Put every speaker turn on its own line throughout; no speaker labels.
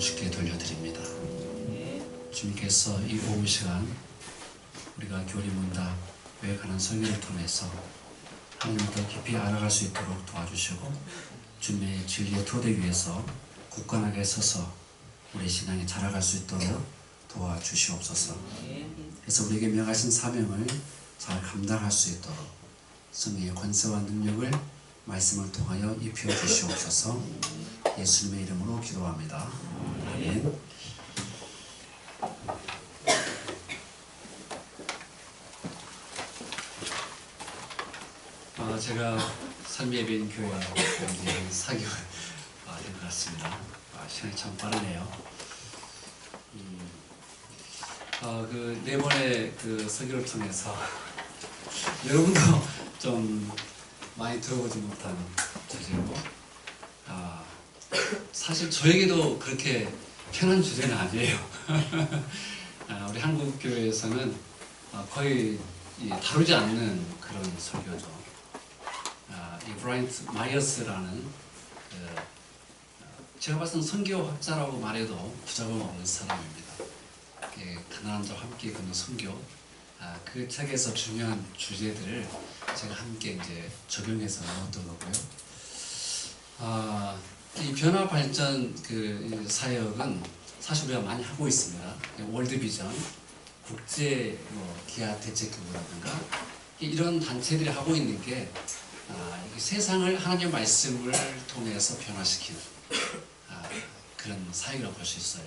주께 돌려드립니다. 주님께서 이 오후 시간 우리가 교리문답에 관한 설교를 통해서 하나님을 더 깊이 알아갈 수 있도록 도와주시고 주님의 진리의 토대 위에서 굳건하게 서서 우리 신앙이 자라갈 수 있도록 도와주시옵소서. 그래서 우리에게 명하신 사명을 잘 감당할 수 있도록 성령의 권세와 능력을 말씀을 통하여 입혀 주시옵소서. 예수님의 이름으로 기도합니다. 아멘. 제가 산미예배인 교회 이제 한 4개월 된 것 같습니다. 시간이 참 빠르네요. 그 네 번의 그 설교를 통해서 여러분도 좀 많이 들어보지 못한 주제고, 사실 저에게도 그렇게 편한 주제는 아니에요. 우리 한국 교회에서는 거의 다루지 않는 그런 설교죠. 이 브라이언트 마이어스라는 제가 봤을 땐 선교학자라고 말해도 부작용 없는 사람입니다. 가난한 자와 함께 걷는 선교, 그 책에서 중요한 주제들을 제가 함께 이제 적용해서 나눴던 거고요. 이 변화 발전 그 사역은 사실 우리가 많이 하고 있습니다. 월드비전, 국제 기아 대책기구라든가 이런 단체들이 하고 있는 게 세상을 하나님의 말씀을 통해서 변화시키는 그런 사역이라고 볼 수 있어요.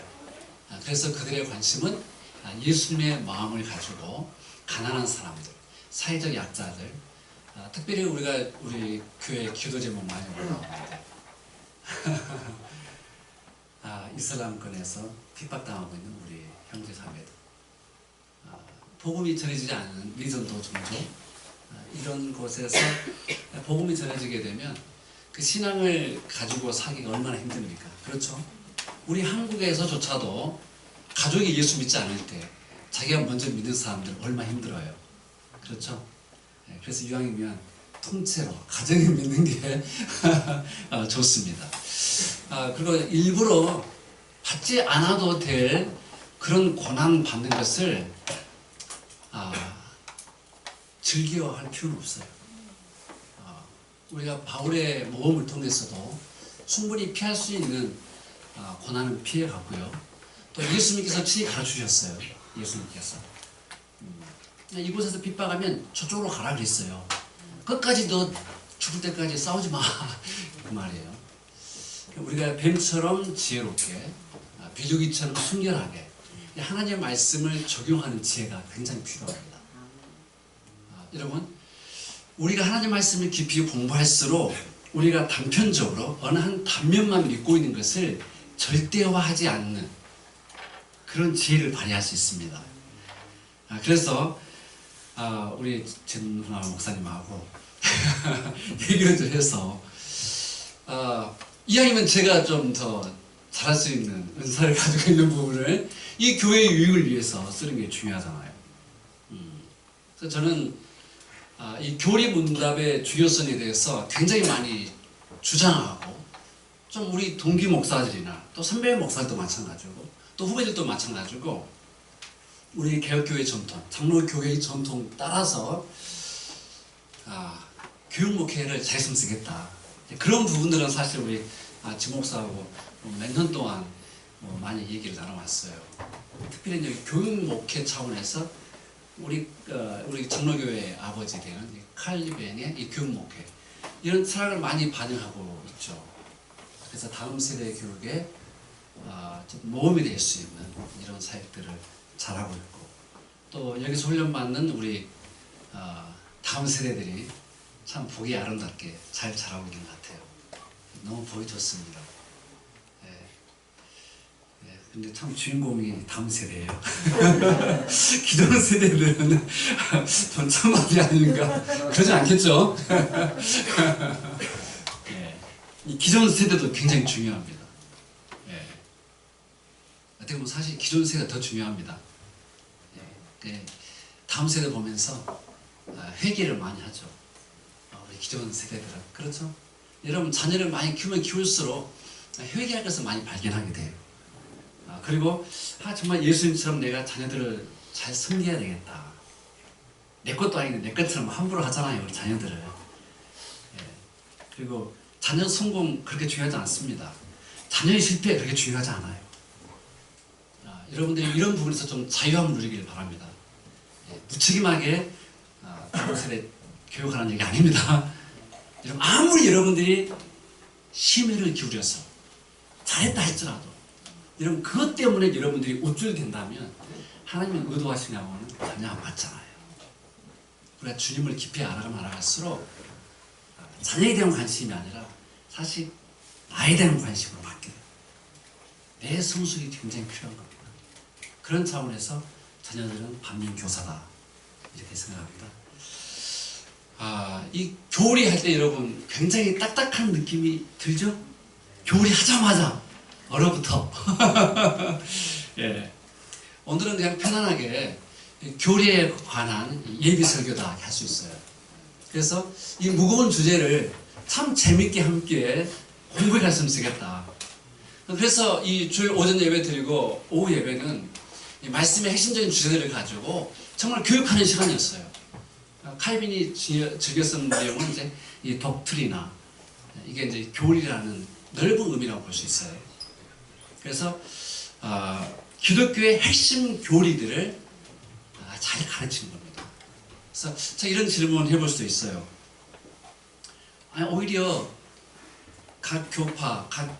그래서 그들의 관심은 예수님의 마음을 가지고 가난한 사람들, 사회적 약자들, 특별히 우리 교회 기도 제목 많이 올라옵니다. 이슬람권에서 핍박당하고 있는 우리 형제 자매들, 복음이 전해지지 않는 미전도 종족, 이런 곳에서 복음이 전해지게 되면 그 신앙을 가지고 사기가 얼마나 힘듭니까? 그렇죠? 우리 한국에서조차도 가족이 예수 믿지 않을 때 자기가 먼저 믿는 사람들 얼마나 힘들어요. 그렇죠? 그래서 이왕이면 통째로 가정이 믿는 게 좋습니다. 그리고 일부러 받지 않아도 될 그런 고난 받는 것을 즐겨할 필요는 없어요. 우리가 바울의 모험을 통해서도 충분히 피할 수 있는 고난은 피해갔고요. 또 예수님께서 친히 가르쳐주셨어요. 예수님께서 이곳에서 핍박하면 저쪽으로 가라 그랬어요. 끝까지 너 죽을 때까지 싸우지 마 그 말이에요. 우리가 뱀처럼 지혜롭게, 비둘기처럼 순결하게 하나님의 말씀을 적용하는 지혜가 굉장히 필요합니다. 여러분, 우리가 하나님 말씀을 깊이 공부할수록 우리가 단편적으로 어느 한 단면만 믿고 있는 것을 절대화하지 않는 그런 지혜를 발휘할 수 있습니다. 그래서 우리 전훈아 목사님하고 얘기를 좀 해서 이왕이면 제가 좀 더 잘할 수 있는 은사를 가지고 있는 부분을 이 교회의 유익을 위해서 쓰는 게 중요하잖아요. 그래서 저는 이 교리문답의 중요성에 대해서 굉장히 많이 주장하고, 좀 우리 동기 목사들이나 또 선배 목사들도 마찬가지고 또 후배들도 마찬가지고 우리 개혁교회 전통, 장로교회의 전통 따라서 교육 목회를 잘 했으면 쓰겠다. 그런 부분들은 사실 우리 지목사하고 몇 년 동안 많이 얘기를 나눠왔어요. 특별히 교육 목회 차원에서 우리 장로교회 아버지 되는 칼리벤의 이 교육 목회, 이런 철학을 많이 반영하고 있죠. 그래서 다음 세대 교육에 좀 모험이 될 수 있는 이런 사역들을 잘하고 있고, 또 여기서 훈련받는 우리 다음 세대들이 참 보기 아름답게 잘 자라고 있는 것 같아요. 너무 보기 좋습니다. 근데 참 주인공이 다음 세대예요. 기존 세대들은 번창mad이 아닌가? 그러지 않겠죠? 이 기존 세대도 굉장히 중요합니다. 어떻게 보면 사실 기존 세대가 더 중요합니다. 다음 세대 보면서 회개를 많이 하죠. 우리 기존 세대들은. 그렇죠? 여러분, 자녀를 많이 키우면 키울수록 회개할 것을 많이 발견하게 돼요. 그리고 정말 예수님처럼 내가 자녀들을 잘 섬겨야 되겠다. 내 것도 아닌데 내 것처럼 함부로 하잖아요, 우리 자녀들을. 예. 그리고 자녀 성공 그렇게 중요하지 않습니다. 자녀의 실패 그렇게 중요하지 않아요. 여러분들이 이런 부분에서 좀 자유함을 누리길 바랍니다. 예. 무책임하게 세대 교육하는 얘기 아닙니다. 아무리 여러분들이 심혈을 기울여서 잘했다 할지라도 여러분 그것 때문에 여러분들이 우쭐 된다면 하나님의 의도하시냐고는 전혀 안 맞잖아요. 우리가 주님을 깊이 알아갈수록 자녀에 대한 관심이 아니라 사실 나에 대한 관심으로 바뀌게 돼요. 내 성숙이 굉장히 필요한 겁니다. 그런 차원에서 자녀들은 반면교사다 이렇게 생각합니다. 이 교리 할 때 여러분 굉장히 딱딱한 느낌이 들죠? 교리 하자마자 얼어붙어. 예. 오늘은 그냥 편안하게 교리에 관한 예비 설교다 할 수 있어요. 그래서 이 무거운 주제를 참 재밌게 함께 공부해 갔으면 쓰겠다. 그래서 이 주일 오전 예배 드리고 오후 예배는 이 말씀의 핵심적인 주제들을 가지고 정말 교육하는 시간이었어요. 칼빈이 즐겼던 내용은 이제 이 독트리나 이게 이제 교리라는 넓은 의미라고 볼 수 있어요. 그래서 기독교의 핵심 교리들을 잘 가르치는 겁니다. 그래서 자 이런 질문을 해볼 수도 있어요. 오히려 각 교파, 각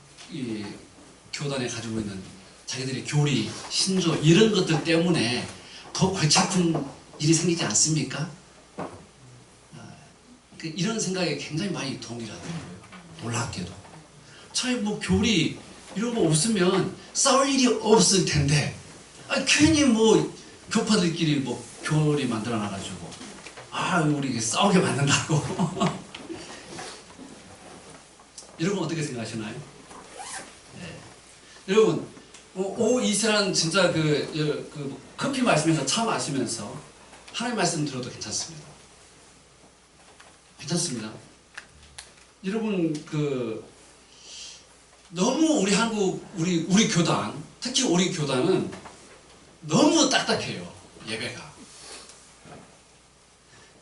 교단에 가지고 있는 자기들의 교리, 신조 이런 것들 때문에 더 골치 아픈 일이 생기지 않습니까? 이런 생각에 굉장히 많이 동의를 하더라고요. 놀랍게도. 차라리 뭐 교리 이런 거 없으면 싸울 일이 없을 텐데 괜히 뭐 교파들끼리 뭐 교리 만들어 놔가지고 우리 싸우게 만든다고. 여러분 어떻게 생각하시나요? 네. 여러분 이세란 진짜 그 커피 마시면서 차 마시면서 하나님 말씀 들어도 괜찮습니다. 괜찮습니다. 여러분 너무 우리 한국 우리 교단 특히 우리 교단은 너무 딱딱해요. 예배가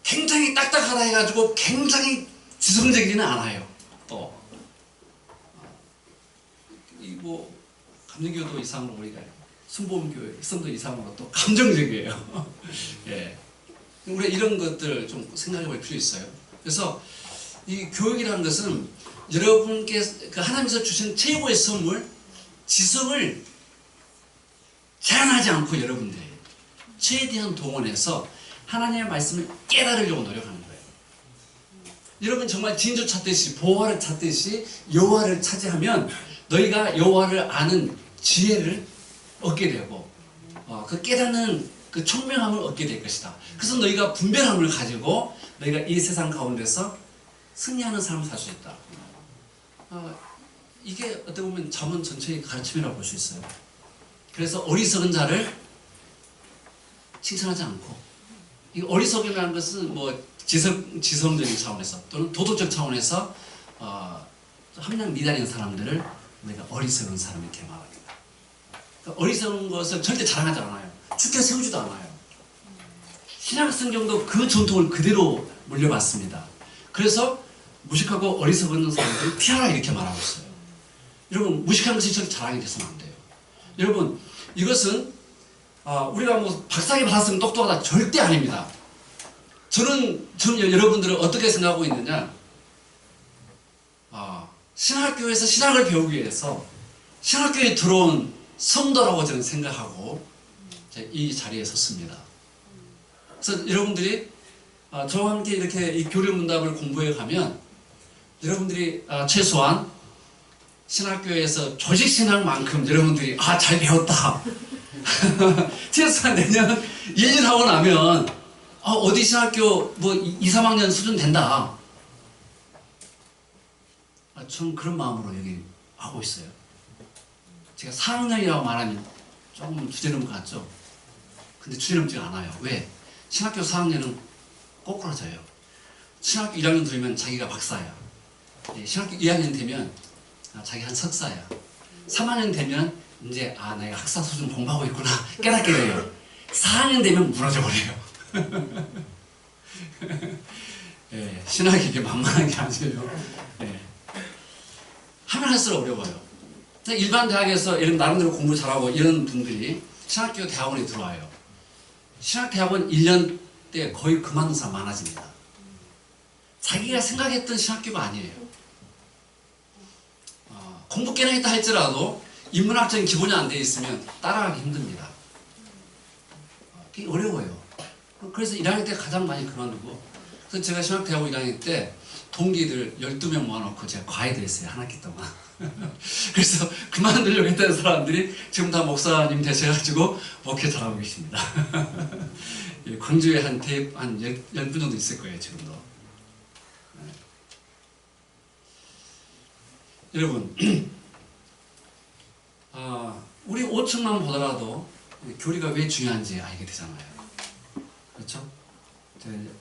굉장히 딱딱하다 해가지고 굉장히 지성적이지는 않아요. 또 뭐 감정교도 이상으로 우리가 순복음교회 성도 이상으로 또 감정적이에요. 예, 우리 이런 것들 좀 생각해볼 필요 있어요. 그래서 이 교육이라는 것은 여러분께 하나님께서 주신 최고의 선물, 지성을 제한하지 않고 여러분들이 최대한 동원해서 하나님의 말씀을 깨달으려고 노력하는 거예요. 여러분 정말 진주 찾듯이 보화를 찾듯이 여호와를 차지하면 너희가 여호와를 아는 지혜를 얻게 되고 그 깨닫는 그 총명함을 얻게 될 것이다. 그래서 너희가 분별함을 가지고 너희가 이 세상 가운데서 승리하는 삶을 살 수 있다. 이게 어떻게 보면 잠언 전체의 가르침이라고 볼 수 있어요. 그래서 어리석은 자를 칭찬하지 않고, 이 어리석음이라는 것은 뭐 지성적인 차원에서 또는 도덕적 차원에서 함량 미달인 사람들을 우리가 어리석은 사람 이렇게 말합니다. 그러니까 어리석은 것을 절대 자랑하지 않아요. 죽게 세우지도 않아요. 신약 성경도 그 전통을 그대로 물려받습니다. 그래서 무식하고 어리석은 사람들을 피하라 이렇게 말하고 있어요. 여러분 무식한 것이 절대 자랑이 돼서는 안 돼요. 여러분 이것은 우리가 뭐 박사학위 받았으면 똑똑하다 절대 아닙니다. 저는 여러분들을 어떻게 생각하고 있느냐, 신학교에서 신학을 배우기 위해서 신학교에 들어온 성도라고 저는 생각하고 이 자리에 섰습니다. 그래서 여러분들이 저와 함께 이렇게 이 교리문답을 공부해 가면 여러분들이 최소한 신학교에서 조직신학만큼 여러분들이 잘 배웠다. 최소한 내년 1년 하고 나면 어디 신학교 뭐 2, 3학년 수준 된다. 저는 그런 마음으로 여기 하고 있어요. 제가 4학년이라고 말하면 조금 주제넘 같죠? 근데 주제넘지가 않아요. 왜? 신학교 4학년은 꼬꾸라져요. 신학교 1학년 들으면 자기가 박사야. 신학교 2학년 되면 자기 한 석사야. 3학년 되면 이제 내가 학사 수준 공부하고 있구나 깨닫게 돼요. 4학년 되면 무너져 버려요. 예, 신학이 이게 만만한 게 아니에요. 예. 하면 할수록 어려워요. 일반 대학에서 이런 나름대로 공부 잘하고 이런 분들이 신학교 대학원에 들어와요. 신학대학원 1년 때 거의 그만둔 사람 많아집니다. 자기가 생각했던 신학교가 아니에요. 공부 꽤나 했다 할지라도 인문학적인 기본이 안 돼 있으면 따라가기 힘듭니다. 그게 어려워요. 그래서 1학년 때 가장 많이 그만두고, 그래서 제가 신학대학원 1학년 때 동기들 12명 모아놓고 제가 과외도 했어요. 한 학기 동안. 그래서 그만두려고 했던 사람들이 지금 다 목사님 되셔가지고 목회 잘하고 계십니다. 광주에 한 10분 정도 있을 거예요, 지금도. 여러분, 우리 5층만 보더라도 교리가 왜 중요한지 알게 되잖아요. 그렇죠?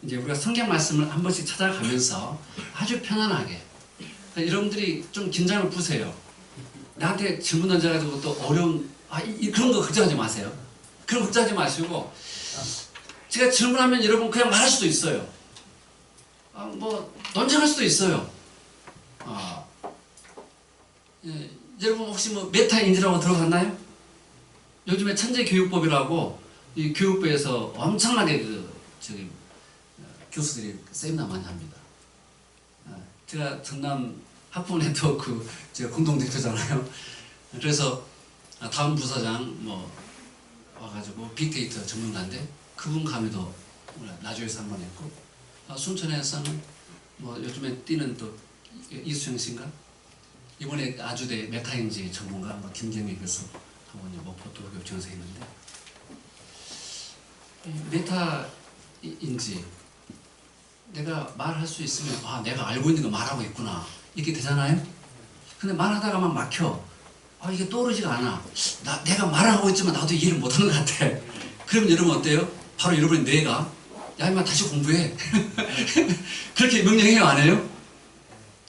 이제 우리가 성경 말씀을 한 번씩 찾아가면서 아주 편안하게, 여러분들이 좀 긴장을 푸세요. 나한테 질문 던져가지고 또 어려운 그런 거 걱정하지 마세요. 그런 거 걱정하지 마시고, 제가 질문하면 여러분 그냥 말할 수도 있어요. 뭐 논쟁할 수도 있어요. 예, 여러분 혹시 뭐 메타인지라고 들어봤나요? 요즘에 천재교육법이라고 이 교육부에서 엄청나게 교수들이 세미나 많이 합니다. 제가 전남 학부 네트워크 제가 공동대표잖아요. 그래서 다음 부사장 뭐 와가지고 빅데이터 전문가인데 그분 강의도 나주에서 한 번 했고, 순천에서는 뭐 요즘에 뛰는 또 이수영 씨인가? 이번에 아주대 메타인지 전문가 김경희 교수 한번 목포 도교육청에서 했는데, 메타인지 내가 말할 수 있으면 내가 알고 있는 거 말하고 있구나 이렇게 되잖아요. 근데 말하다가 막 막혀. 이게 떠오르지가 않아. 내가 말하고 있지만 나도 이해를 못하는 것 같아. 그러면 여러분 어때요? 바로 여러분의 뇌가 야 임마 다시 공부해. 그렇게 명령해요, 안 해요?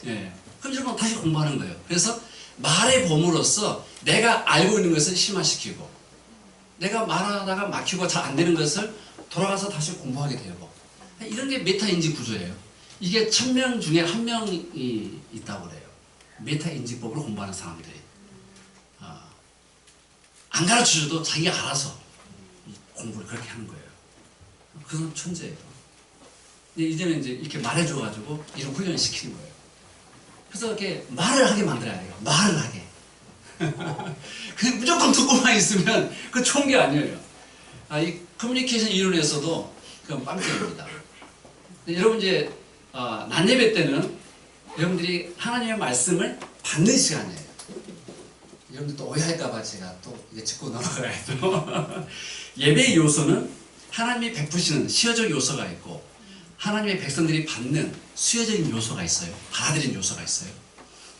예. 그럼 여러분 다시 공부하는 거예요. 그래서 말의 봄으로써 내가 알고 있는 것을 심화시키고, 내가 말하다가 막히고 잘 안 되는 것을 돌아가서 다시 공부하게 되고, 이런 게 메타인지 구조예요. 이게 1000명 중에 1명이 있다고 그래요. 메타인지법으로 공부하는 사람들이. 안 가르쳐줘도 자기가 알아서 공부를 그렇게 하는 거예요. 그건 천재예요. 이제는 이제 이렇게 말해줘가지고 이런 훈련을 시키는 거예요. 그래서 이렇게 말을 하게 만들어야 돼요. 말을 하게. 그냥 무조건 듣고만 있으면 그거 좋은 게 아니에요. 이 커뮤니케이션 이론에서도 그건 빵점입니다. 여러분 이제 낮 예배 때는 여러분들이 하나님의 말씀을 받는 시간이에요. 여러분들 또 오해할까봐 제가 또 이게 짚고 넘어가야죠. 예배의 요소는 하나님이 베푸시는 시효적 요소가 있고, 하나님의 백성들이 받는 수혜적인 요소가 있어요. 받아들이는 요소가 있어요.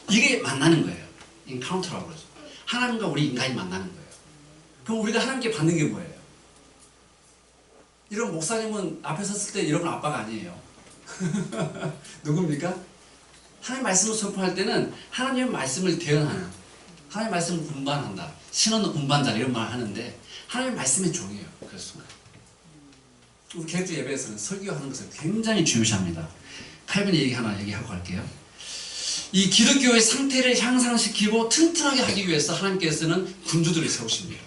이게 만나는 거예요. 인카운터라고 그러죠. 하나님과 우리 인간이 만나는 거예요. 그럼 우리가 하나님께 받는 게 뭐예요? 이런 목사님은 앞에 섰을 때 여러분 아빠가 아니에요. 누굽니까? 하나님 말씀을 선포할 때는 하나님의 말씀을 대언하는, 하나님의 말씀을 운반한다. 신원 운반자 이런 말 하는데 하나님의 말씀의 종이에요. 그 순간. 우리 개혁주 예배에서는 설교하는 것을 굉장히 중요시합니다. 칼빈 얘기 하나 얘기하고 갈게요. 이 기독교의 상태를 향상시키고 튼튼하게 하기 위해서 하나님께서는 군주들을 세우십니다.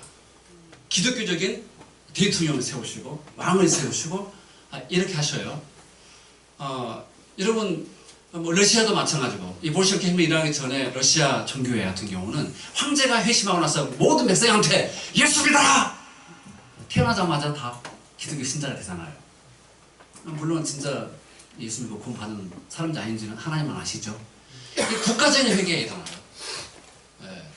기독교적인 대통령을 세우시고 왕을 세우시고 이렇게 하셔요. 여러분 뭐 러시아도 마찬가지고, 이 볼셰비크 혁명이 일어나기 전에 러시아 정교회 같은 경우는 황제가 회심하고 나서 모든 백성한테 예수 믿어라! 태어나자마자 다 기독교 신자가 되잖아요. 물론 진짜 예수 믿고 구원받은 사람인지 아닌지는 하나님만 아시죠. 국가적인 회개에 일어나요. 네.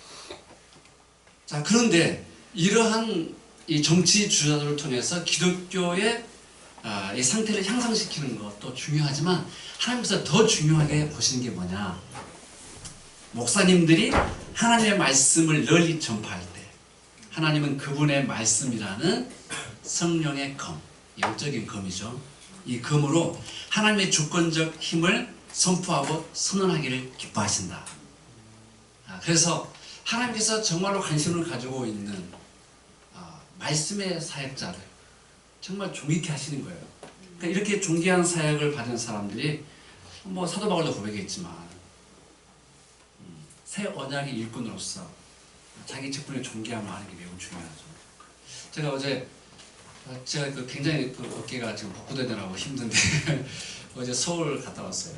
자, 그런데 이러한 이 정치 주자들을 통해서 기독교의 이 상태를 향상시키는 것도 중요하지만, 하나님께서 더 중요하게 보시는 게 뭐냐, 목사님들이 하나님의 말씀을 널리 전파할 때 하나님은 그분의 말씀이라는 성령의 검, 영적인 검이죠. 이 검으로 하나님의 주권적 힘을 선포하고 선언하기를 기뻐하신다. 그래서 하나님께서 정말로 관심을 가지고 있는 말씀의 사역자를 정말 존귀케 하시는 거예요. 그러니까 이렇게 존귀한 사역을 받은 사람들이 뭐 사도 바울도 고백했지만 새 언약의 일꾼으로서 자기 직분에 존귀함을 하는 게 매우 중요하죠. 제가 어제 제가 굉장히 어깨가 지금 복구되느라고 힘든데 어제 서울 갔다 왔어요.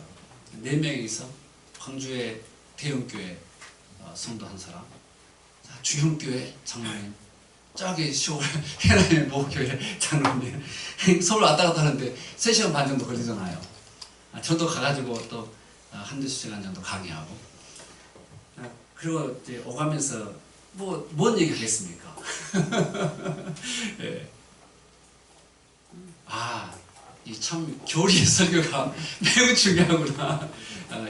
4명이서 광주의 대형교회 성도 한 사람, 주형교회 장로님, 저기 시골 해남의 모교회 장로님, 서울 왔다 갔다 하는데 3시간 반 정도 걸리잖아요. 저도 가가지고 또 한두 시간 정도 강의하고, 그리고 이제 오가면서 뭔 얘기 하겠습니까? 예. 이 참 교리의 설교가 매우 중요하구나.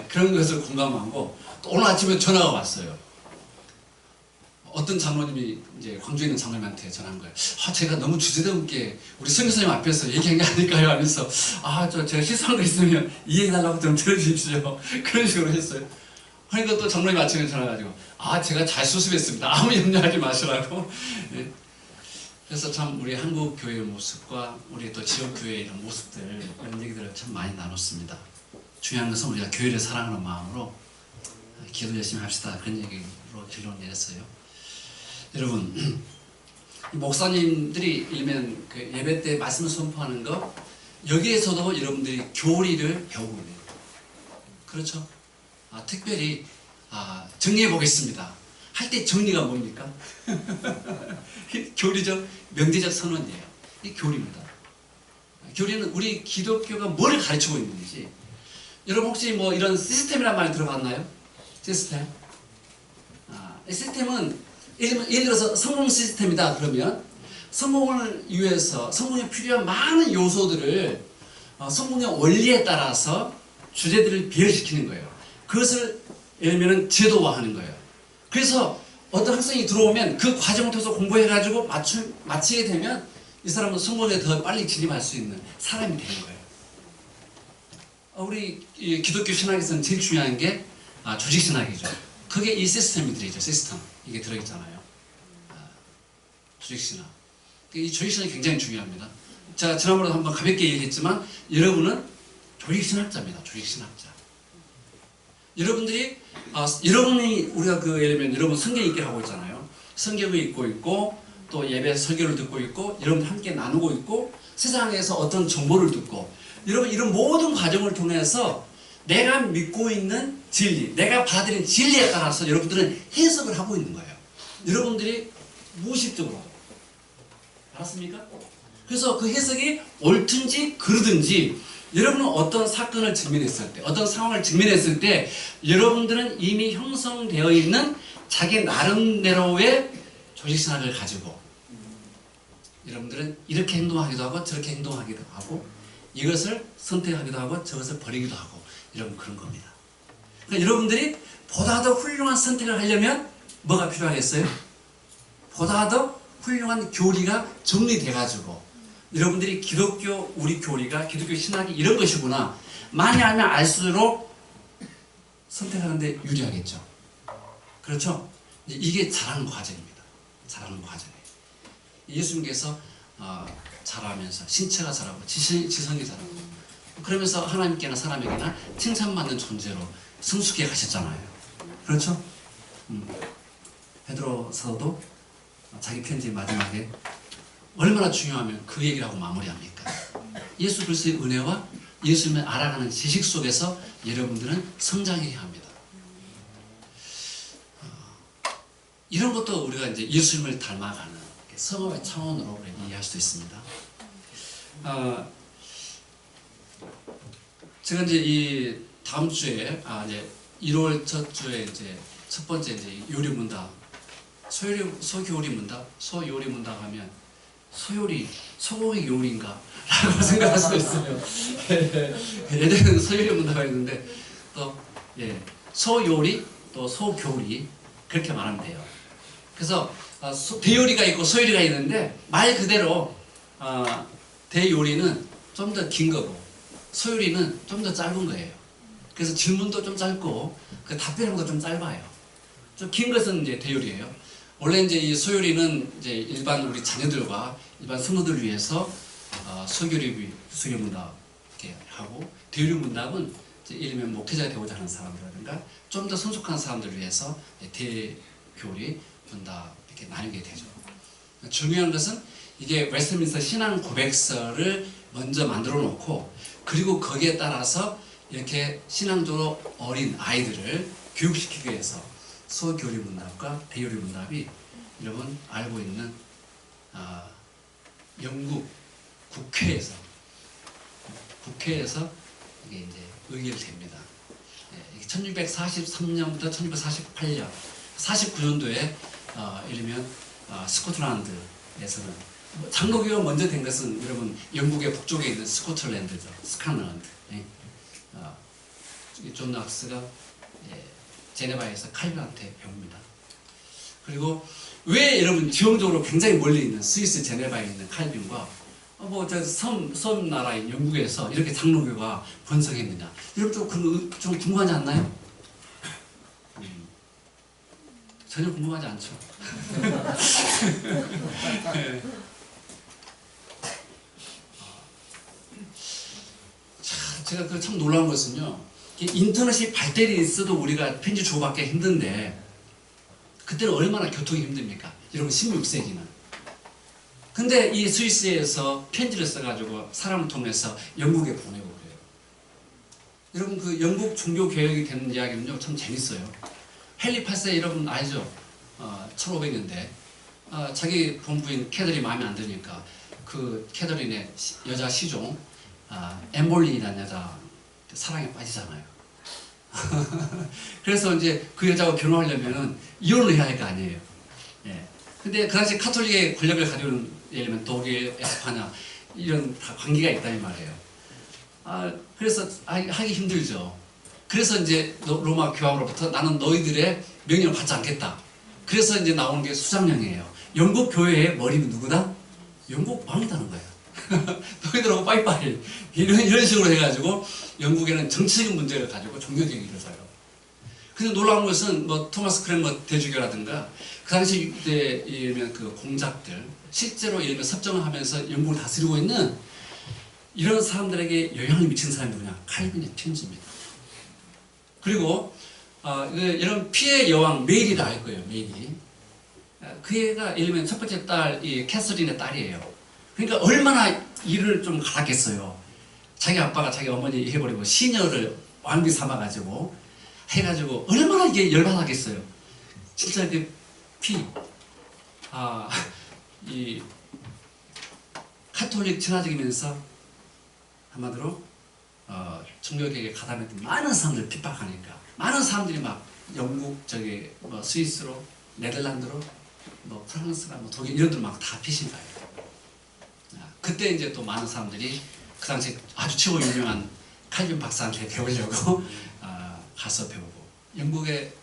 그런 것을 공감하고, 또 오늘 아침에 전화가 왔어요. 어떤 장로님이 이제 광주에 있는 장로님한테 전화한 거예요. 제가 너무 주제넘게 우리 선교사님 앞에서 얘기한 게 아닐까요? 하면서 제가 실수한 거 있으면 이해해달라고 좀 들어주십시오. 그런 식으로 했어요. 그러니까 또 장로님 아침에 전화가지고 제가 잘 수습했습니다. 아무 염려하지 마시라고. 네. 그래서 참 우리 한국 교회의 모습과 우리 또 지역 교회의 이런 모습들, 이런 얘기들을 참 많이 나눴습니다. 중요한 것은 우리가 교회를 사랑하는 마음으로 기도 열심히 합시다. 그런 얘기로 결론 내렸어요. 여러분, 목사님들이 일면 예배 때 말씀을 선포하는 거, 여기에서도 여러분들이 교리를 배우고 있는 거예요. 그렇죠? 특별히 정리해 보겠습니다. 할 때 정리가 뭡니까? 교리적, 명제적 선언이에요. 이 교리입니다. 교리는 우리 기독교가 뭘 가르치고 있는지. 여러분 혹시 뭐 이런 시스템이란 말 들어봤나요? 시스템. 이 시스템은 예를 들어서 성공 시스템이다 그러면 성공을 위해서 성공에 필요한 많은 요소들을 성공의 원리에 따라서 주제들을 비열시키는 거예요. 그것을 예를 들면 제도화하는 거예요. 그래서 어떤 학생이 들어오면 그 과정을 통해서 공부해가지고 마치게 되면 이 사람은 성공에 더 빨리 진입할 수 있는 사람이 되는 거예요. 우리 기독교 신학에서는 제일 중요한 게 조직신학이죠. 그게 이 시스템이들이죠. 시스템. 이게 들어있잖아요. 조직신학. 이 조직신학이 굉장히 중요합니다. 제가 지난번에 한번 가볍게 얘기했지만 여러분은 조직신학자입니다. 조직신학자. 여러분이 우리가 예를 들면 여러분 성경 읽기를 하고 있잖아요. 성경을 읽고 있고 또 예배 설교를 듣고 있고 여러분 함께 나누고 있고 세상에서 어떤 정보를 듣고 여러분 이런 모든 과정을 통해서 내가 믿고 있는 진리, 내가 받아들인 진리에 따라서 여러분들은 해석을 하고 있는 거예요. 여러분들이 무의식적으로. 알았습니까? 그래서 그 해석이 옳든지 그르든지 여러분은 어떤 사건을 직면했을 때, 어떤 상황을 직면했을 때 여러분들은 이미 형성되어 있는 자기 나름대로의 조직신학을 가지고 여러분들은 이렇게 행동하기도 하고 저렇게 행동하기도 하고 이것을 선택하기도 하고 저것을 버리기도 하고 이런 그런 겁니다. 그러니까 여러분들이 보다 더 훌륭한 선택을 하려면 뭐가 필요하겠어요? 보다 더 훌륭한 교리가 정리돼가지고 여러분들이 기독교 우리 교리가 기독교 신학이 이런 것이구나 많이 알면 알수록 선택하는데 유리하겠죠. 그렇죠? 이게 자라는 과정입니다. 자라는 과정이에요. 예수님께서 자라면서 신체가 자라고 지성이 자라고 그러면서 하나님께나 사람에게나 칭찬받는 존재로 성숙해 가셨잖아요. 그렇죠? 베드로 사도도 자기 편지 마지막에 얼마나 중요하면 그 얘기를 하고 마무리합니까? 예수 그리스도의 은혜와 예수님을 알아가는 지식 속에서 여러분들은 성장해야 합니다. 이런 것도 우리가 이제 예수님을 닮아가는 성업의 차원으로 이해할 수 있습니다. 제가 이제 이 다음 주에 이제 1월 첫 주에 이제 첫 번째 이제 요리 문답 소요리 문답 하면 소고기 요리인가? 라고 생각할 수도 있어요. 예전에는 소요리 문답이 있는데 또 소요리 또 소교리 그렇게 말하면 돼요. 그래서 대요리가 있고 소요리가 있는데 말 그대로 대요리는 좀 더 긴 거고 소요리는 좀 더 짧은 거예요. 그래서 질문도 좀 짧고 그 답변도 좀 짧아요. 좀 긴 것은 이제 대요리예요. 원래 이제 이 소요리는 이제 일반 우리 자녀들과 일반 성도들을 위해서 소교리 문답 이렇게 하고, 대요리 문답은 이제 이르면 목회자가 되고자 하는 사람들이라든가 좀 더 성숙한 사람들을 위해서 대교리 문답 이렇게 나뉘게 되죠. 중요한 것은 이게 웨스트민스터 신앙 고백서를 먼저 만들어 놓고, 그리고 거기에 따라서 이렇게 신앙적으로 어린 아이들을 교육시키기 위해서 소교리 문답과 대요리 문답이 여러분 알고 있는 영국 국회에서 이게 이제 의결됩니다. 1643년부터 1948년, 49년도에 이르면 스코틀랜드에서는 장로교가 먼저 된 것은 여러분 영국의 북쪽에 있는 스코틀랜드죠. 스칼랜드. 존 낙스가 제네바에서 칼빈한테 배웁니다. 그리고 왜 여러분 지형적으로 굉장히 멀리 있는 스위스 제네바에 있는 칼빈과 섬 나라인 영국에서 이렇게 장로교가 번성했느냐? 여러분 좀 궁금하지 않나요? 전혀 궁금하지 않죠. 네. 제가 참 놀라운 것은요, 인터넷이 발달이 있어도 우리가 편지 주고받기 힘든데, 그때는 얼마나 교통이 힘듭니까? 여러분 16세기는. 근데 이 스위스에서 편지를 써가지고 사람을 통해서 영국에 보내고 그래요. 여러분 그 영국 종교개혁이 되는 이야기는요 참 재밌어요. 헨리 8세 여러분 알죠? 1500년대 자기 본부인 캐더린 마음에 안 드니까 그 캐더린의 여자 시종 엠볼린이라는 여자 사랑에 빠지잖아요. 그래서 이제 그 여자하고 결혼하려면은 이혼을 해야 할 거 아니에요. 예. 근데 그 당시 카톨릭의 권력을 가지고 있는, 예를 들면 독일, 에스파냐 이런 다 관계가 있다는 말이에요. 그래서 하기 힘들죠. 그래서 이제 로마 교황으로부터 나는 너희들의 명령을 받지 않겠다. 그래서 이제 나오는 게 수장령이에요. 영국 교회의 머리는 누구다? 영국 왕이다는 거예요. 너희들하고 빠이빠이 이런 식으로 해가지고 영국에는 정치적인 문제를 가지고 종교적인 일을 사요. 근데 놀라운 것은 토마스 크랜머 대주교라든가 그 당시 때 이르면 그 공작들 실제로 이르면 섭정을 하면서 영국을 다스리고 있는 이런 사람들에게 영향을 미친 사람이 누구냐? 칼빈의 편지입니다. 그리고 이런 피해 여왕 메리를 알 거예요. 메리. 그 애가 이르면 첫 번째 딸 이 캐서린의 딸이에요. 그러니까 얼마나 일을 좀 갈았겠어요. 자기 아빠가 자기 어머니 해버리고 시녀를 왕비 삼아가지고 해가지고 얼마나 이게 열받았겠어요. 진짜 그 이 카톨릭 친화적이면서 한마디로 종교개혁에 가담했던 많은 사람들 핍박하니까 많은 사람들이 막 영국 스위스로 네덜란드로 프랑스나 독일 이런 데로 막 다 피신 거예요. 그때 이제 또 많은 사람들이 그 당시 아주 최고 유명한 칼빈 박사한테 배우려고 가서 배우고, 영국의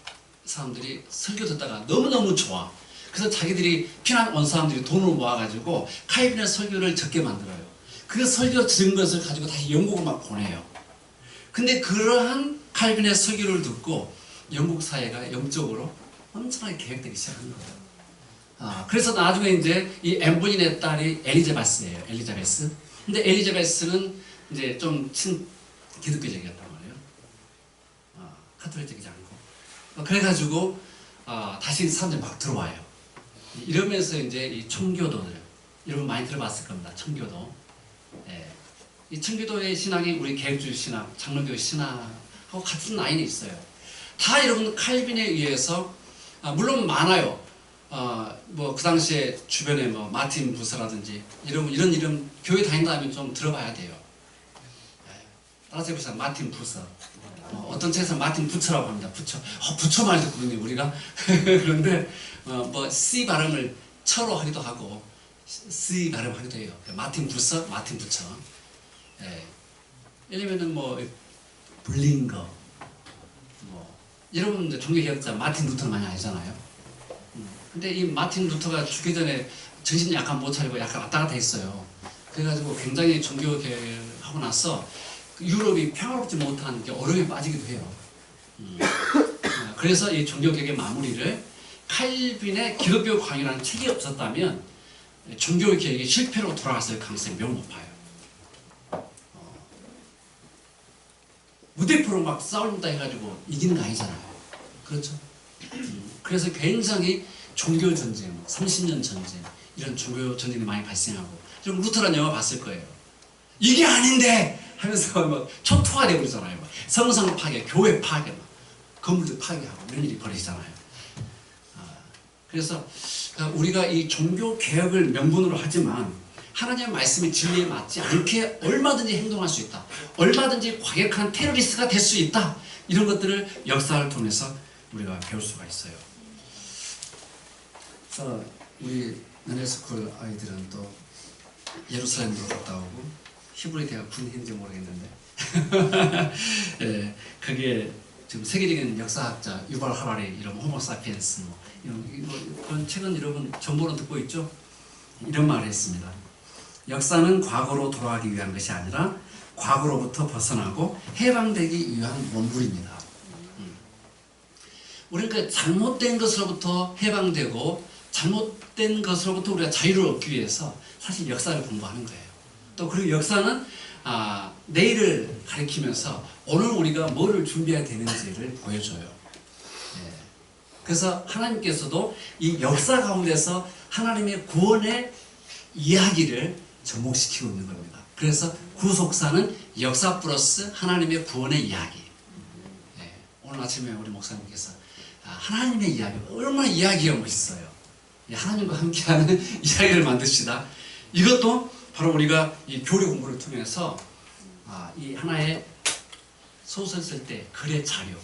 사람들이 설교 듣다가 너무너무 좋아. 그래서 자기들이 피난 온 사람들이 돈을 모아가지고 칼빈의 설교를 적게 만들어요. 그 설교 들은 것을 가지고 다시 영국을 막 보내요. 근데 그러한 칼빈의 설교를 듣고 영국 사회가 영적으로 엄청나게 개혁되기 시작한 거예요. 그래서 나중에 이제 이 엠볼린의 딸이 엘리자베스예요. 엘리자베스. 근데 엘리자베스는 이제 좀 기독교적이었단 말이에요. 카톨릭적이지 않고. 그래가지고 다시 사람들이 막 들어와요. 이러면서 이제 이 청교도들, 여러분 많이 들어봤을 겁니다. 청교도. 예. 이 청교도의 신앙이 우리 개혁주의 신앙, 장로교의 신앙하고 같은 라인이 있어요. 다 여러분 칼빈에 의해서 물론 많아요. 그 당시에 주변에 마틴 부서라든지 이런 교회 다닌다면 좀 들어봐야 돼요. 따라서 해보세요. 마틴 부서. 어떤 책에서 마틴 부처라고 합니다. 부처 말 듣거든요, 우리가. 그런데 C 발음을 처로 하기도 하고 C 발음하기도 해요. 마틴 부서, 마틴 부처. 예를 들면 블링거, 여러분 이제 종교개혁자 마틴 루터는 많이 알잖아요. 근데 이 마틴 루터가 죽기 전에 정신 약간 못 차리고 약간 왔다 갔다 했어요. 그래가지고 굉장히 종교개혁하고 나서 유럽이 평화롭지 못한 어려움에 빠지기도 해요. 그래서 이 종교개혁의 마무리를 칼빈의 기독교 강요라는 책이 없었다면 종교개혁이 실패로 돌아갔을 가능성이 매우 높아요. 무대포로 막 싸운다 해가지고 이기는 거 아니잖아요. 그렇죠? 그래서 굉장히 종교전쟁, 30년 전쟁, 이런 종교전쟁이 많이 발생하고, 좀 루터란 영화 봤을 거예요. 이게 아닌데! 하면서 막 초토화 되버리잖아요. 성상 파괴, 교회 파괴, 막 건물들 파괴하고 이런 일이 벌어지잖아요. 그래서 우리가 이 종교개혁을 명분으로 하지만 하나님의 말씀이 진리에 맞지 않게 얼마든지 행동할 수 있다. 얼마든지 과격한 테러리스트가 될 수 있다. 이런 것들을 역사를 통해서 우리가 배울 수가 있어요. 우리 너네스쿨 아이들은 또 예루살렘으로 갔다 오고, 히브리 대학 군인인지 모르겠는데 예, 그게 지금 세계적인 역사학자 유발 하라리 이런 호모사피엔스 그런 책은 여러분 정보로 듣고 있죠? 이런 말을 했습니다. 역사는 과거로 돌아가기 위한 것이 아니라 과거로부터 벗어나고 해방되기 위한 원물입니다. 우리는 그 잘못된 것으로부터 해방되고 잘못된 것으로부터 우리가 자유를 얻기 위해서 사실 역사를 공부하는 거예요. 또 그리고 역사는 내일을 가리키면서 오늘 우리가 뭐를 준비해야 되는지를 보여줘요. 예. 그래서 하나님께서도 이 역사 가운데서 하나님의 구원의 이야기를 접목시키고 있는 겁니다. 그래서 구속사는 역사 플러스 하나님의 구원의 이야기. 예. 오늘 아침에 우리 목사님께서 하나님의 이야기, 얼마나 이야기가 멋있어요. 하나님과 함께하는 이야기를 만듭시다. 이것도 바로 우리가 이 교리 공부를 통해서 이 하나의 소설 쓸 때 글의 자료,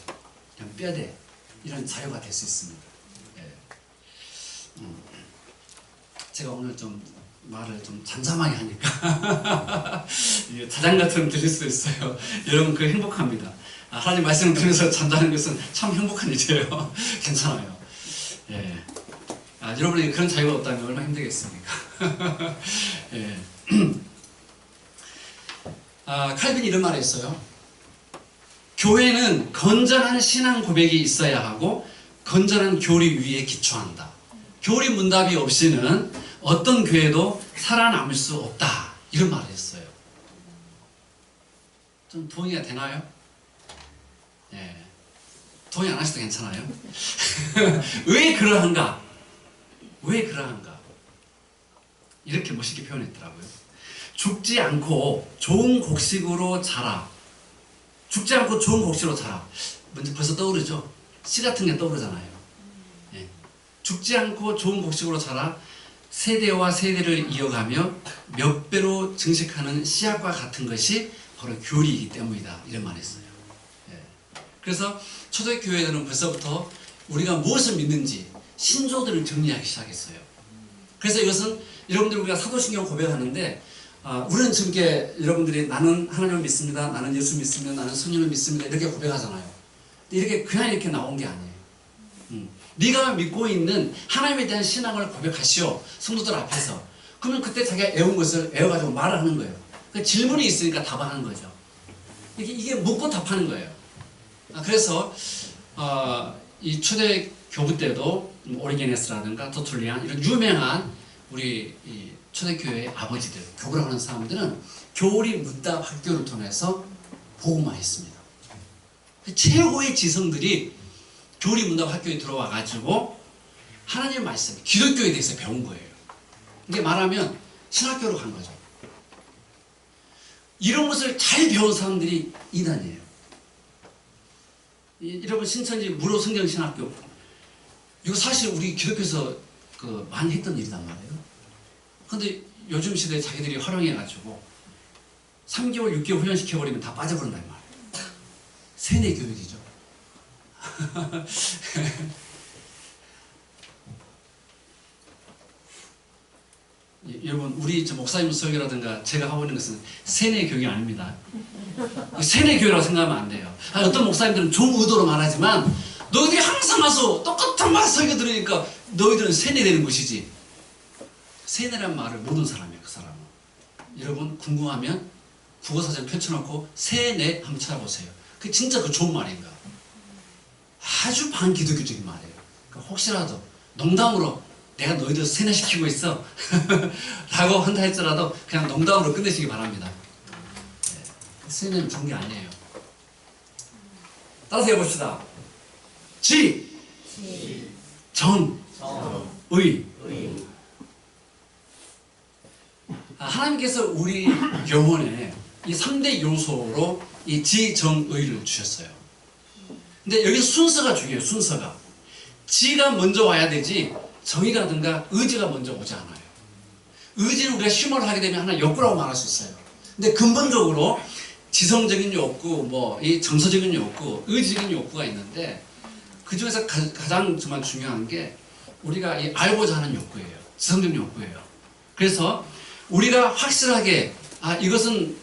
그냥 뼈대 이런 자료가 될 수 있습니다. 예. 제가 오늘 좀 말을 좀 잠잠하게 하니까 자장가처럼 들릴 수 있어요. 여러분 그 행복합니다. 하나님 말씀을 들으면서 잠자는 것은 참 행복한 일이에요. 괜찮아요. 예. 여러분이 그런 자유가 없다면 얼마나 힘들겠습니까? 예. 칼빈이 이런 말을 했어요. 교회는 건전한 신앙 고백이 있어야 하고 건전한 교리 위에 기초한다. 교리 문답이 없이는 어떤 교회도 살아남을 수 없다. 이런 말을 했어요. 좀 동의가 되나요? 예. 동의 안 하셔도 괜찮아요. 왜 그러한가? 왜 그러한가? 이렇게 멋있게 표현했더라고요. 죽지 않고 좋은 곡식으로 자라. 죽지 않고 좋은 곡식으로 자라. 먼저 벌써 떠오르죠? 씨 같은 게 떠오르잖아요. 예. 죽지 않고 좋은 곡식으로 자라 세대와 세대를 이어가며 몇 배로 증식하는 씨앗과 같은 것이 바로 교리이기 때문이다. 이런 말을 했어요. 예. 그래서 초대교회들은 벌써부터 우리가 무엇을 믿는지 신조들을 정리하기 시작했어요. 그래서 이것은 여러분들 우리가 사도신경 고백하는데 우리는 지금 이렇게 여러분들이 나는 하나님을 믿습니다. 나는 예수 믿습니다. 나는 성령을 믿습니다. 이렇게 고백하잖아요. 근데 이렇게 그냥 이렇게 나온 게 아니에요. 네가 믿고 있는 하나님에 대한 신앙을 고백하시오. 성도들 앞에서. 그러면 그때 자기가 애운 것을 애워가지고 말을 하는 거예요. 그러니까 질문이 있으니까 답하는 거죠. 이게 묻고 답하는 거예요. 그래서 이 초대 교부 때도 오리게네스라든가 터툴리안 이런 유명한 우리 이 초대교회의 아버지들, 교부라고 하는 사람들은 교리 문답 학교를 통해서 복음화 했습니다. 최고의 지성들이 교리 문답 학교에 들어와 가지고 하나님의 말씀, 기독교에 대해서 배운 거예요. 이게 말하면 신학교로 간 거죠. 이런 것을 잘 배운 사람들이 이단이에요. 여러분 신천지 무료 성경 신학교 이거 사실 우리 기독교에서 많이 했던 일이란 말이에요. 근데 요즘 시대에 자기들이 활용해가지고 3개월, 6개월 훈련시켜버리면 다 빠져버린단 말이에요. 세뇌 교육이죠. 여러분 우리 목사님 설교라든가 제가 하고 있는 것은 세뇌 교육이 아닙니다. 세뇌 교육이라고 생각하면 안 돼요. 어떤 목사님들은 좋은 의도로 말하지만 너희들이 항상 와서 똑같은 말 설교 들으니까 너희들은 세뇌되는 것이지. 세뇌란 말을 모르는 사람이에요. 그 사람은. 여러분 궁금하면 국어사전 펼쳐놓고 세뇌 한번 찾아보세요. 그게 진짜 그 좋은 말인가. 아주 반기독교적인 말이에요. 그러니까 혹시라도 농담으로 내가 너희들 세뇌시키고 있어 라고 한다 할지라도 그냥 농담으로 끝내시기 바랍니다. 네. 세뇌는 좋은 게 아니에요. 따라서 해봅시다. 지, 정, 의. 하나님께서 우리 영혼에 이 3대 요소로 이 지, 정, 의를 주셨어요. 근데 여기 순서가 중요해요. 순서가. 지가 먼저 와야 되지 정의라든가 의지가 먼저 오지 않아요. 의지는 우리가 쉼을 하게 되면 하나 욕구라고 말할 수 있어요. 근데 근본적으로 지성적인 욕구, 뭐 이 정서적인 욕구, 의지적인 욕구가 있는데 그 중에서 가장 정말 중요한 게 우리가 이 알고자 하는 욕구예요. 지성적인 욕구예요. 그래서 우리가 확실하게 이것은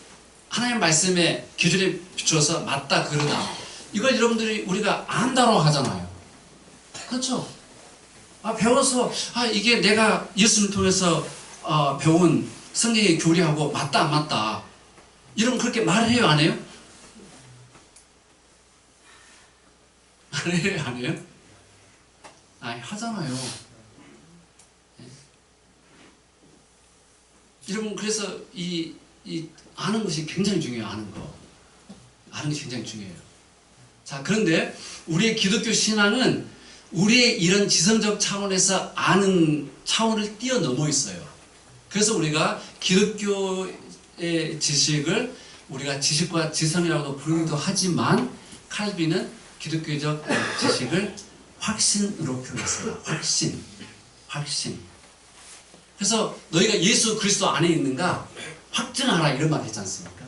하나님의 말씀에 기준에 비추어서 맞다 그러다 이걸 여러분들이 우리가 안다고 하잖아요. 그렇죠? 배워서 이게 내가 예수를 통해서 배운 성경의 교리하고 맞다 안 맞다 이러면 그렇게 말을 해요 안 해요? 안 해요 안 해요? 하잖아요. 네. 여러분 그래서 이 아는 것이 굉장히 중요해요. 아는 것이 굉장히 중요해요. 자, 그런데 우리의 기독교 신앙은 우리의 이런 지성적 차원에서 아는 차원을 뛰어넘어 있어요. 그래서 우리가 기독교의 지식을 우리가 지식과 지성이라고도 부르기도 하지만 칼빈은 기독교적 지식을 확신으로 표현했어요. 확신. 그래서 너희가 예수 그리스도 안에 있는가 확증하라 이런 말 했지 않습니까?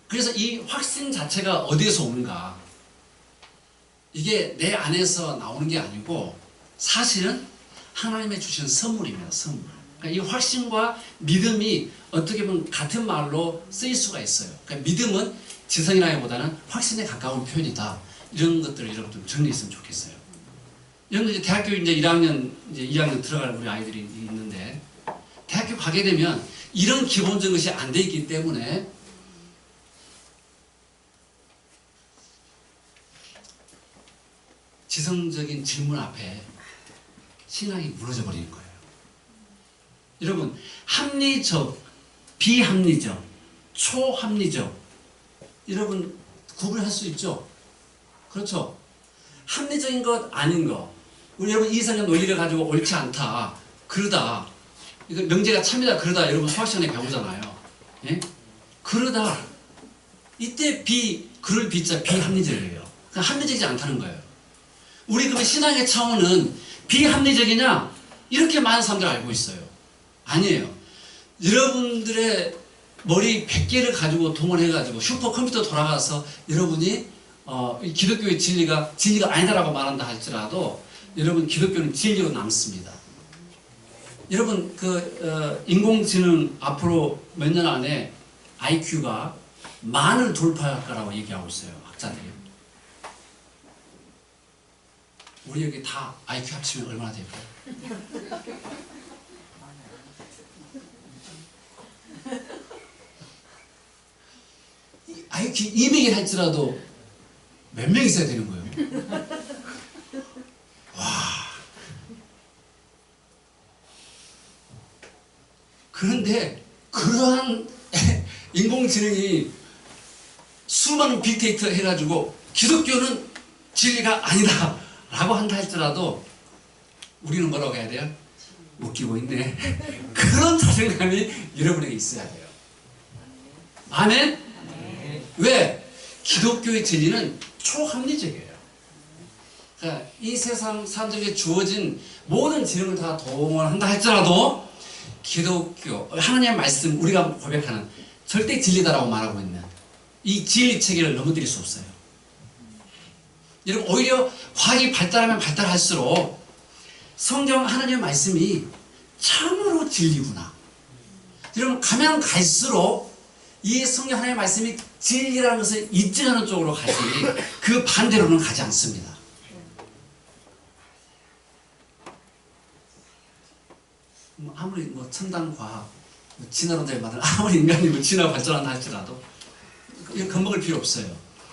그래서 이 확신 자체가 어디에서 오는가? 이게 내 안에서 나오는 게 아니고 사실은 하나님의 주신 선물입니다. 선물. 그러니까 이 확신과 믿음이 어떻게 보면 같은 말로 쓰일 수가 있어요. 그러니까 믿음은 지성이라기보다는 확신에 가까운 표현이다. 이런 것들을 여러분 좀 정리했으면 좋겠어요. 여러분 이제 대학교 이제 1학년, 이제 2학년 들어갈 우리 아이들이 있는데 대학교 가게 되면 이런 기본적인 것이 안 돼 있기 때문에 지성적인 질문 앞에 신앙이 무너져 버리는 거예요. 여러분, 합리적, 비합리적, 초합리적, 여러분 구분할 수 있죠? 그렇죠? 합리적인 것, 아닌 것. 우리 여러분 이성적 논리를 가지고 옳지 않다, 그러다, 이거 명제가 참이다, 그러다 여러분 수학 시간에 배우잖아요. 예? 그러다. 이때 그럴 비자 비합리적이에요. 그러니까 합리적이지 않다는 거예요. 우리 그러면 신앙의 차원은 비합리적이냐? 이렇게 많은 사람들 알고 있어요. 아니에요. 여러분들의 머리 100개를 가지고 동원해가지고 슈퍼컴퓨터 돌아가서 여러분이 기독교의 진리가 아니다라고 말한다 할지라도 여러분 기독교는 진리로 남습니다. 여러분 인공지능 앞으로 몇 년 안에 IQ가 만을 돌파할 거라고 얘기하고 있어요. 학자들이. 우리 여기 다 IQ 합치면 얼마나 될까요? IQ 200이 할지라도 몇 명 있어야 되는 거예요? 와. 그런데 그러한 인공지능이 수많은 빅데이터 해가지고 기독교는 진리가 아니다 라고 한다 할지라도 우리는 뭐라고 해야 돼요? 웃기고 있네. 그런 자신감이 여러분에게 있어야 돼요. 아멘? 왜? 기독교의 진리는 초합리적이에요. 그러니까 이 세상 사람들에게 주어진 모든 지능을 다 동원한다 할지라도 기독교, 하나님의 말씀, 우리가 고백하는 절대 진리다라고 말하고 있는 이 진리 체계를 넘어뜨릴 수 없어요. 여러분 오히려 과학이 발달하면 발달할수록 성경 하나님의 말씀이 참으로 진리구나. 여러분 가면 갈수록 이 성경 하나님의 말씀이 진리라는 것을 입증하는 쪽으로 가지 그 반대로는 가지 않습니다. 아무리 첨단 과학, 진화론자마다 아무리 인간이 진화 발전한다 할지라도 이거 겁먹을 필요 없어요.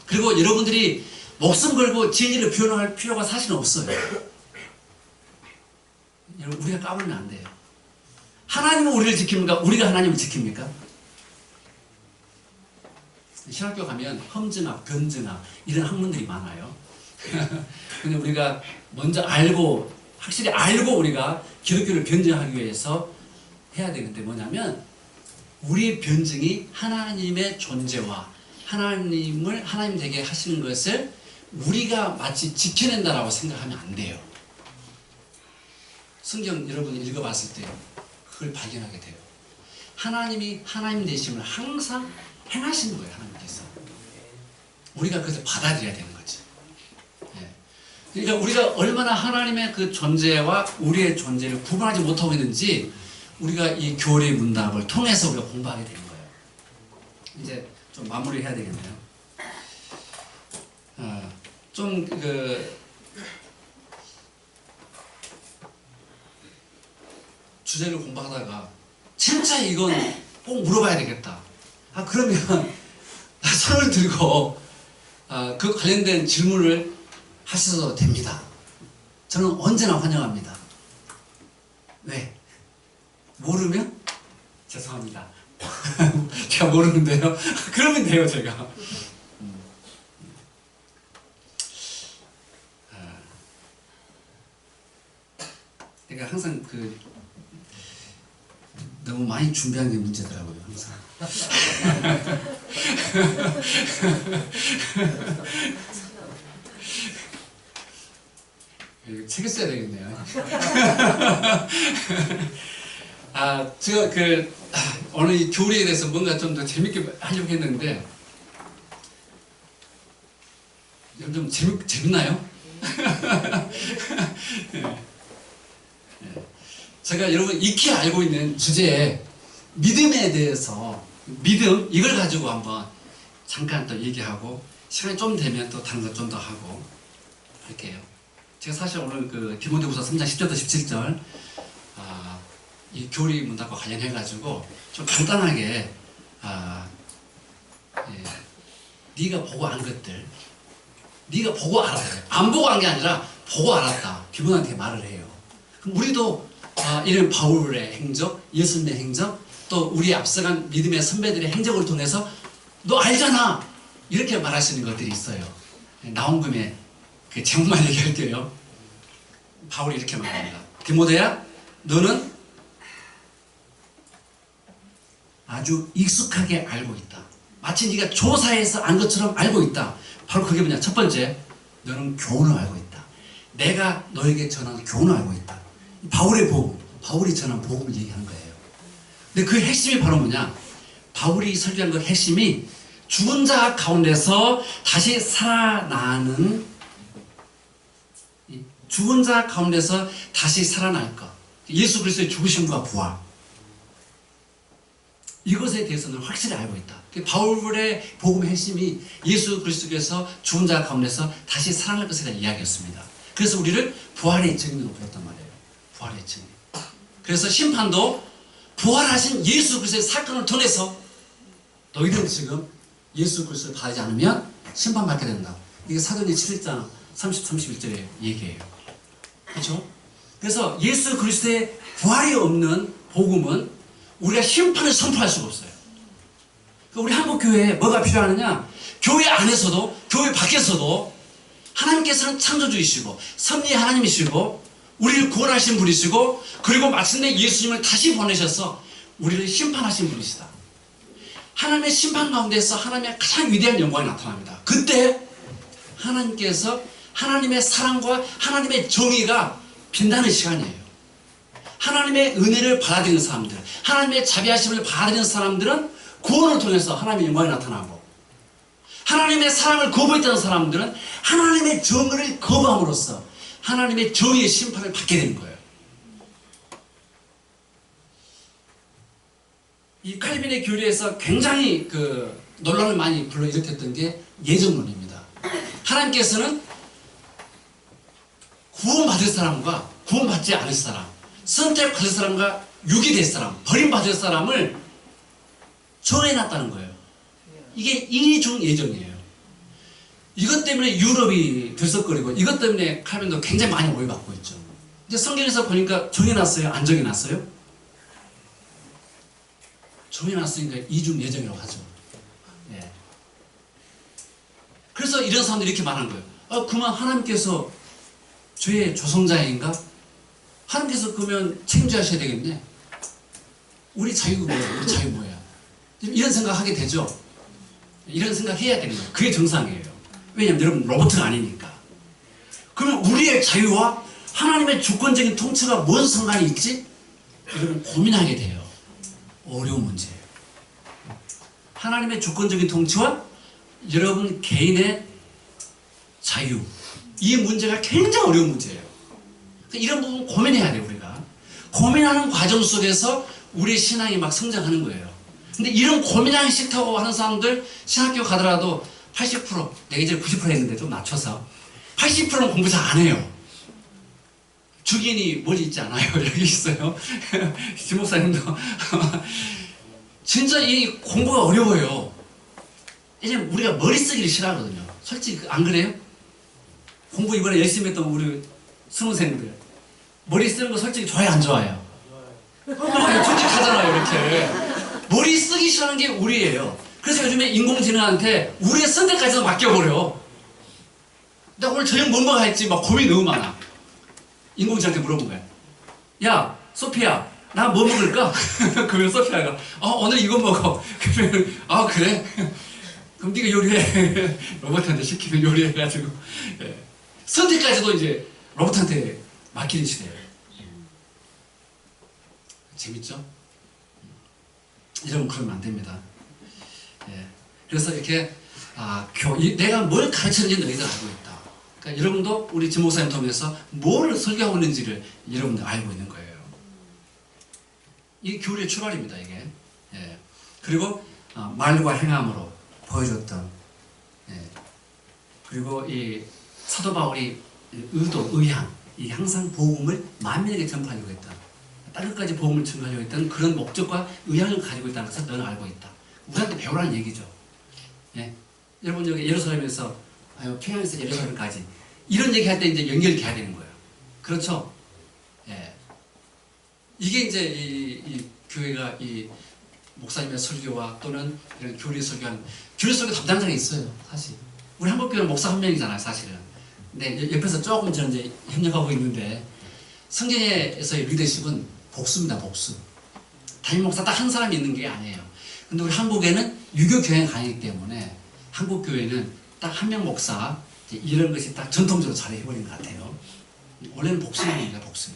그리고 여러분들이 목숨 걸고 진리를 표현할 필요가 사실은 없어요. 여러분, 우리가 까불면 안 돼요. 하나님은 우리를 지킵니까? 우리가 하나님을 지킵니까? 신학교 가면 험증학, 변증학 이런 학문들이 많아요. 근데 우리가 먼저 알고, 확실히 알고 우리가 기독교를 변증하기 위해서 해야 되는데 뭐냐면, 우리의 변증이 하나님의 존재와 하나님을 하나님 되게 하시는 것을 우리가 마치 지켜낸다라고 생각하면 안 돼요. 성경 여러분이 읽어봤을 때 그걸 발견하게 돼요. 하나님이 하나님 되심을 항상 행하시는 거예요. 하나님께서. 우리가 그것을 받아들여야 되는 거죠. 그러니까 우리가 얼마나 하나님의 그 존재와 우리의 존재를 구분하지 못하고 있는지 우리가 이 교리의 문답을 통해서 우리가 공부하게 되는 거예요. 이제 좀 마무리해야 되겠네요. 좀 주제를 공부하다가 진짜 이건 꼭 물어봐야 되겠다. 그러면 손을 들고 그 관련된 질문을 하셔도 됩니다. 저는 언제나 환영합니다. 왜? 모르면 죄송합니다. 제가 모르는데요. 그러면 돼요, 제가. 그러니까 항상 너무 많이 준비하는 게 문제더라고요, 항상. 책을 써야 되겠네요. 제가 오늘 이 교리에 대해서 뭔가 좀 더 재밌게 하려고 했는데, 좀 재밌나요? 제가 여러분 익히 알고 있는 주제에 믿음에 대해서, 믿음, 이걸 가지고 한번 잠깐 또 얘기하고, 시간이 좀 되면 또 다른 것 좀 더 하고 할게요. 제가 사실 오늘 디모데후서 3장 10절부터 17절 이 교리 문답과 관련해가지고 좀 간단하게 네가 보고 안 것들, 네가 보고 알았어요. 안 보고 안 게 아니라 보고 알았다. 디모데한테 말을 해요. 그럼 우리도 이런 바울의 행적, 예수님의 행적, 또 우리 앞서간 믿음의 선배들의 행적을 통해서 너 알잖아! 이렇게 말하시는 것들이 있어요. 나온 김에 그 제목만 얘기할게요. 바울이 이렇게 말합니다. 디모데야, 너는 아주 익숙하게 알고 있다. 마치 네가 조사해서 안 것처럼 알고 있다. 바로 그게 뭐냐? 첫 번째, 너는 교훈을 알고 있다. 내가 너에게 전한 교훈을 알고 있다. 바울의 복음, 바울이 전한 복음을 얘기하는 거예요. 근데 그 핵심이 바로 뭐냐? 바울이 설교한 그 핵심이 죽은 자 가운데서 다시 살아나는, 죽은 자 가운데서 다시 살아날 것, 예수 그리스도의 죽으심과 부활, 이것에 대해서는 확실히 알고 있다. 바울의 복음의 핵심이 예수 그리스도께서 죽은 자 가운데서 다시 살아날 것에 대한 이야기였습니다. 그래서 우리를 부활의 증인으로 불렀단 말이에요. 부활의 증인. 그래서 심판도 부활하신 예수 그리스도의 사건을 통해서 너희들은 지금 예수 그리스도를 받지 않으면 심판받게 된다. 이게 사도행전 7장 30, 31절의 얘기예요. 그렇죠? 그래서 예수 그리스도의 부활이 없는 복음은 우리가 심판을 선포할 수가 없어요. 우리 한국교회에 뭐가 필요하느냐? 교회 안에서도 교회 밖에서도 하나님께서는 창조주이시고 섭리의 하나님이시고 우리를 구원하신 분이시고, 그리고 마침내 예수님을 다시 보내셔서 우리를 심판하신 분이시다. 하나님의 심판 가운데서 하나님의 가장 위대한 영광이 나타납니다. 그때 하나님께서 하나님의 사랑과 하나님의 정의가 빛나는 시간이에요. 하나님의 은혜를 받아들이는 사람들, 하나님의 자비하심을 받아들이는 사람들은 구원을 통해서 하나님의 영광이 나타나고, 하나님의 사랑을 거부했던 사람들은 하나님의 정의를 거부함으로써 하나님의 정의의 심판을 받게 되는 거예요. 이 칼빈의 교리에서 굉장히 논란을 많이 불러일으켰던 게 예정론입니다. 하나님께서는 구원받을 사람과 구원받지 않을 사람, 선택받을 사람과 유기될 사람, 버림받을 사람을 정해놨다는 거예요. 이게 이중 예정이에요. 이것 때문에 유럽이 들썩거리고 이것 때문에 칼빈도 굉장히 많이 오해받고 있죠. 근데 성경에서 보니까 정해놨어요? 안 정해놨어요? 정해놨으니까 이중예정이라고 하죠. 예. 그래서 이런 사람들이 이렇게 말하는 거예요. 그만 하나님께서 저의 조성자인가? 하나님께서 그러면 책임져야 되겠네. 우리 자유가 뭐야? 우리 자유 뭐야? 이런 생각하게 되죠. 이런 생각 해야 되는 거예요. 그게 정상이에요. 왜냐하면 여러분 로봇은 아니니까. 그러면 우리의 자유와 하나님의 주권적인 통치가 뭔 상관이 있지? 여러분 고민하게 돼요. 어려운 문제예요. 하나님의 주권적인 통치와 여러분 개인의 자유, 이 문제가 굉장히 어려운 문제예요. 이런 부분 고민해야 돼요. 우리가 고민하는 과정 속에서 우리의 신앙이 막 성장하는 거예요. 근데 이런 고민하기 싫다고 하는 사람들 신학교 가더라도 80%, 내가 이제 90% 했는데 좀 낮춰서 80%는 공부 잘 안 해요. 주기인이 머리 있지 않아요. 여기 있어요. 지 목사님도 진짜 이 공부가 어려워요. 왜냐면 우리가 머리 쓰기를 싫어하거든요. 솔직히 안 그래요? 공부 이번에 열심히 했던 우리 수능생들 머리 쓰는 거 솔직히 좋아요 안 좋아요? 솔직하잖아요. 이렇게 머리 쓰기 싫어하는 게 우리예요. 그래서 요즘에 인공지능한테 우리의 선택까지도 맡겨버려. 나 오늘 저녁 뭐 먹어야 할지 막 고민이 너무 많아. 인공지능한테 물어본 거야. 야 소피야 나 뭐 먹을까? 그러면 소피아가 오늘 이거 먹어. 그러면 그래? 그럼 네가 요리해. 로봇한테 시키면 요리해가지고 선택까지도 이제 로봇한테 맡기는 시대예요. 재밌죠? 여러분 그러면 안 됩니다. 그래서 이렇게 내가 뭘 가르치는지 너희들 알고 있다. 그러니까 여러분도 우리 지 목사님 통해서 뭘 설교하고 있는지를 여러분들 알고 있는 거예요. 이게 교리의 출발입니다. 이게. 그리고 말과 행함으로 보여줬던 그리고 이 사도 바울이 의도, 의향, 이 항상 복음을 만민에게 전파하려고 했다. 땅끝까지 복음을 전하려고 했던 그런 목적과 의향을 가지고 있다는 것을 너는 알고 있다. 우리한테 배우라는 얘기죠. 여러분 여기 예루살렘에서 평양에서 예루살렘까지 이런 얘기 할 때 이제 연결이 돼야 되는 거예요. 그렇죠? 이게 이제 이 교회가 이 목사님의 설교와 또는 이런 교리 설교하는 교리 설교 담당자가 있어요. 사실 우리 한국교회는 목사 한 명이잖아요. 사실은. 근데 옆에서 조금 저는 이제 협력하고 있는데 성경에서의 리더십은 복수입니다. 복수. 담임 목사 딱 한 사람이 있는 게 아니에요. 근데 우리 한국에는 유교 교회가 아니기 때문에 한국 교회는 딱 한 명 목사 이런 것이 딱 전통적으로 잘해버린 것 같아요. 원래는 복수입니다. 복수.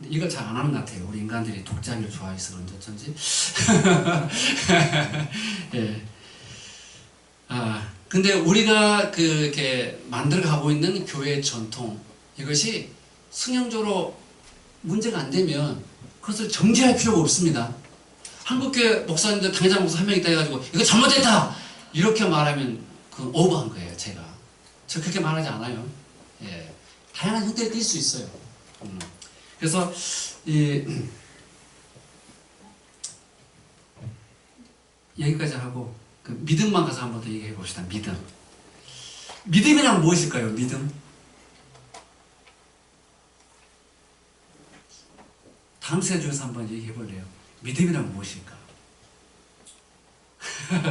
이걸 잘 안 하는 것 같아요. 우리 인간들이 독자기를 좋아해서 그런지 어쩐지. 근데 우리가 이렇게 만들어가고 있는 교회의 전통, 이것이 성경적으로 문제가 안 되면 그것을 정지할 필요가 없습니다. 한국교회 목사님들 당회장 목사 한 명 있다 해가지고 이거 잘못됐다! 이렇게 말하면 그건 오버한 거예요. 저 그렇게 말하지 않아요. 다양한 형태를 띌 수 있어요. 그래서 여기까지 하고 그 믿음만 가서 한 번 더 얘기해 봅시다. 믿음이란 무엇일까요? 믿음? 다음 시간 중에서 한번 얘기해 볼래요. 믿음이란 무엇일까?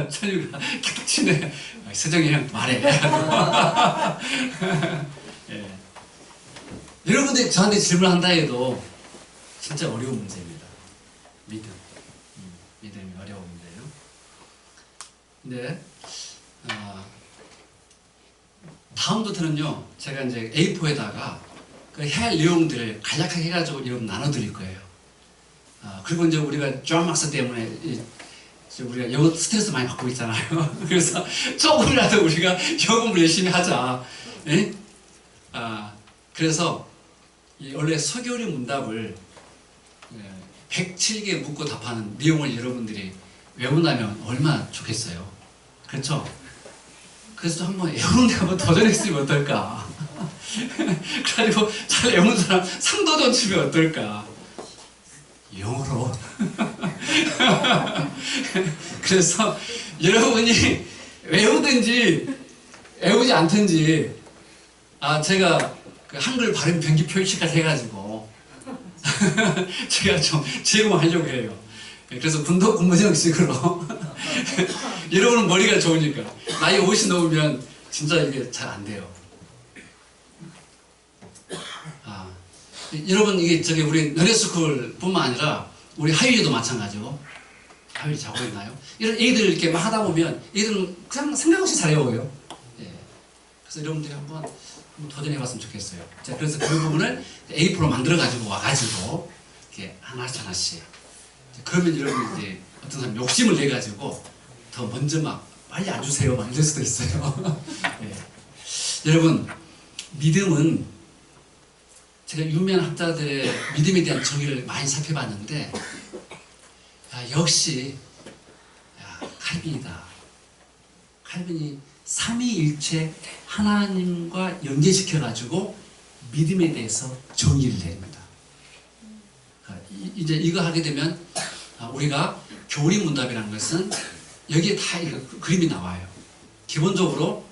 천유가 툭툭 치네. 서정이 형 말해. 여러분들이 저한테 질문한다 해도 진짜 어려운 문제입니다. 믿음이 어려운 문제예요. 근데 다음부터는요, 제가 이제 A4에다가 그 할 내용들을 간략하게 해가지고 여러분 나눠드릴 거예요. 그리고 이제 우리가 존 막스 때문에 우리가 영어 스트레스 많이 받고 있잖아요. 그래서 조금이라도 우리가 영어를 열심히 하자. 그래서 원래 서교리 문답을 107개 묻고 답하는 내용을 여러분들이 외운다면 얼마나 좋겠어요. 그렇죠? 그래서 한번 외우는데 한번 도전했으면 어떨까? 그래가지고 잘 외우는 사람 상도 좀 주면 어떨까? 영어로. 그래서 여러분이 외우든지 애우지 않든지 제가 그 한글 발음 변기 표시까지 해가지고 제가 좀 제공하려고 해요. 그래서 군도 군무정식으로 여러분은 머리가 좋으니까 나이 50 넘으면 진짜 이게 잘 안 돼요. 여러분 이게 우리 너네스쿨 뿐만 아니라 우리 하율이도 마찬가지고. 하율이 자고 있나요? 이런 애들 이렇게 막 하다 보면 애들은 그냥 생각 없이 잘 외워요. 예. 그래서 여러분들이 한번 도전해봤으면 좋겠어요. 자, 그래서 그 부분을 A4로 만들어가지고 와가지고 이렇게 하나씩 그러면 여러분 이제 어떤 사람 욕심을 내가지고 더 먼저 막 빨리 안 주세요 막 이럴 수도 있어요. 예. 여러분 믿음은 제가 유명한 학자들의 믿음에 대한 정의를 많이 살펴봤는데 역시 칼빈이다. 칼빈이 삼위일체 하나님과 연계시켜가지고 믿음에 대해서 정의를 냅니다. 이제 이거 하게 되면 우리가 교리문답이라는 것은 여기에 다 그림이 나와요. 기본적으로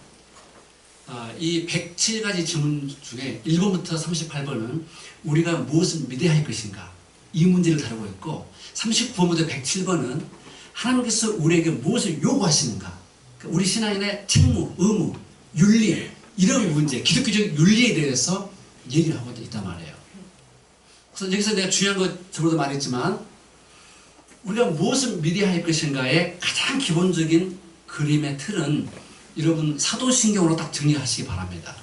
이 107가지 질문 중에 1번부터 38번은 우리가 무엇을 믿어야 할 것인가 이 문제를 다루고 있고 39번부터 107번은 하나님께서 우리에게 무엇을 요구하시는가 우리 신앙인의 책무, 의무, 윤리 이런 문제 기독교적 윤리에 대해서 얘기를 하고 있단 말이에요. 그래서 여기서 내가 중요한 거 저번에도 말했지만 우리가 무엇을 믿어야 할 것인가의 가장 기본적인 그림의 틀은 여러분 사도신경으로 딱 정리하시기 바랍니다.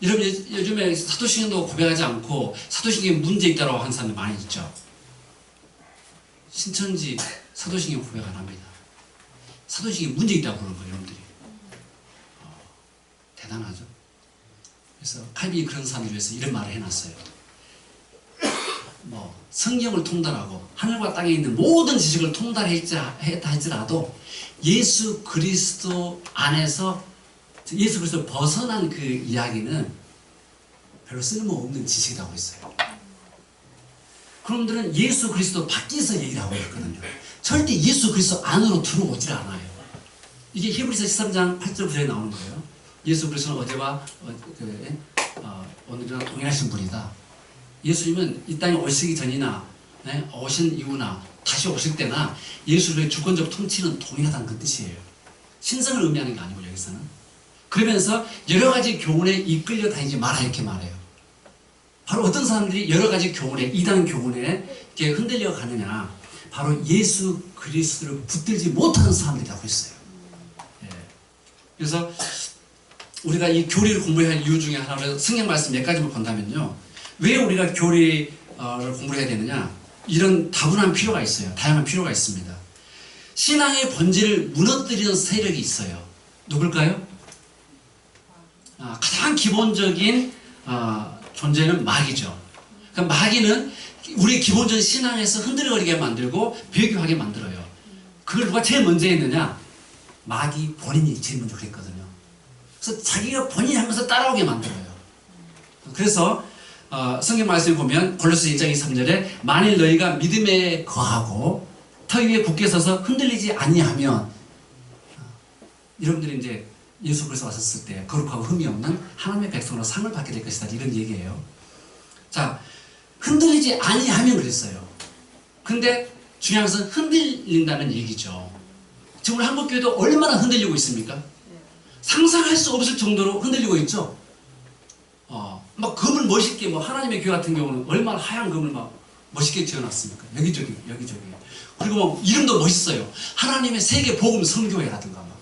여러분 요즘에 사도신경도 고백하지 않고 사도신경에 문제 있다고 하는 사람들 많이 있죠. 신천지 사도신경 고백 안 합니다. 사도신경에 문제 있다고 그러는 거예요. 여러분들이. 대단하죠. 그래서 칼빈이 그런 사람들을 위해서 이런 말을 해놨어요. 성경을 통달하고 하늘과 땅에 있는 모든 지식을 통달했다 할지라도 예수 그리스도 안에서 예수 그리스도 벗어난 그 이야기는 별로 쓸모없는 지식이라고 했어요. 그놈들은 예수 그리스도 밖에서 얘기를 하고 있거든요. 절대 예수 그리스도 안으로 들어오질 않아요. 이게 히브리서 13장 8절 9절에 나오는 거예요. 예수 그리스도는 어제와 오늘이랑 동일하신 분이다. 예수님은 이 땅에 오시기 전이나 오신 이후나 다시 오실 때나 예수의 주권적 통치는 동일하다는 그 뜻이에요. 신성을 의미하는 게 아니고 여기서는. 그러면서 여러 가지 교훈에 이끌려 다니지 마라 이렇게 말해요. 바로 어떤 사람들이 여러 가지 교훈에 이단 교훈에 이렇게 흔들려 가느냐 바로 예수 그리스도를 붙들지 못하는 사람들이라고 했어요. 예. 그래서 우리가 이 교리를 공부해야 할 이유 중에 하나로 성경 말씀 몇 가지만 본다면요. 왜 우리가 교리를 공부를 해야 되느냐? 이런 다분한 필요가 있어요. 다양한 필요가 있습니다. 신앙의 본질을 무너뜨리는 세력이 있어요. 누굴까요? 가장 기본적인 존재는 마귀죠. 그러니까 마귀는 우리 기본적인 신앙에서 흔들거리게 만들고 배교하게 만들어요. 그걸 누가 제일 먼저 했느냐? 마귀 본인이 제일 먼저 그랬거든요. 그래서 자기가 본인이 하면서 따라오게 만들어요. 그래서 성경 말씀을 보면 골로새 1장 23절에 만일 너희가 믿음에 거하고 터 위에 굳게 서서 흔들리지 아니하면 여러분들이 이제 예수 그리스도 왔었을 때 거룩하고 흠이 없는 하나님의 백성으로 상을 받게 될 것이다 이런 얘기예요. 자, 흔들리지 아니하면 그랬어요. 근데 중요한 것은 흔들린다는 얘기죠. 지금 우리 한국교회도 얼마나 흔들리고 있습니까? 상상할 수 없을 정도로 흔들리고 있죠. 막 금을 멋있게 하나님의 교회 같은 경우는 얼마나 하얀 금을 막 멋있게 지어놨습니까? 여기저기. 그리고 막 이름도 멋있어요. 하나님의 세계 복음 선교회라든가 막.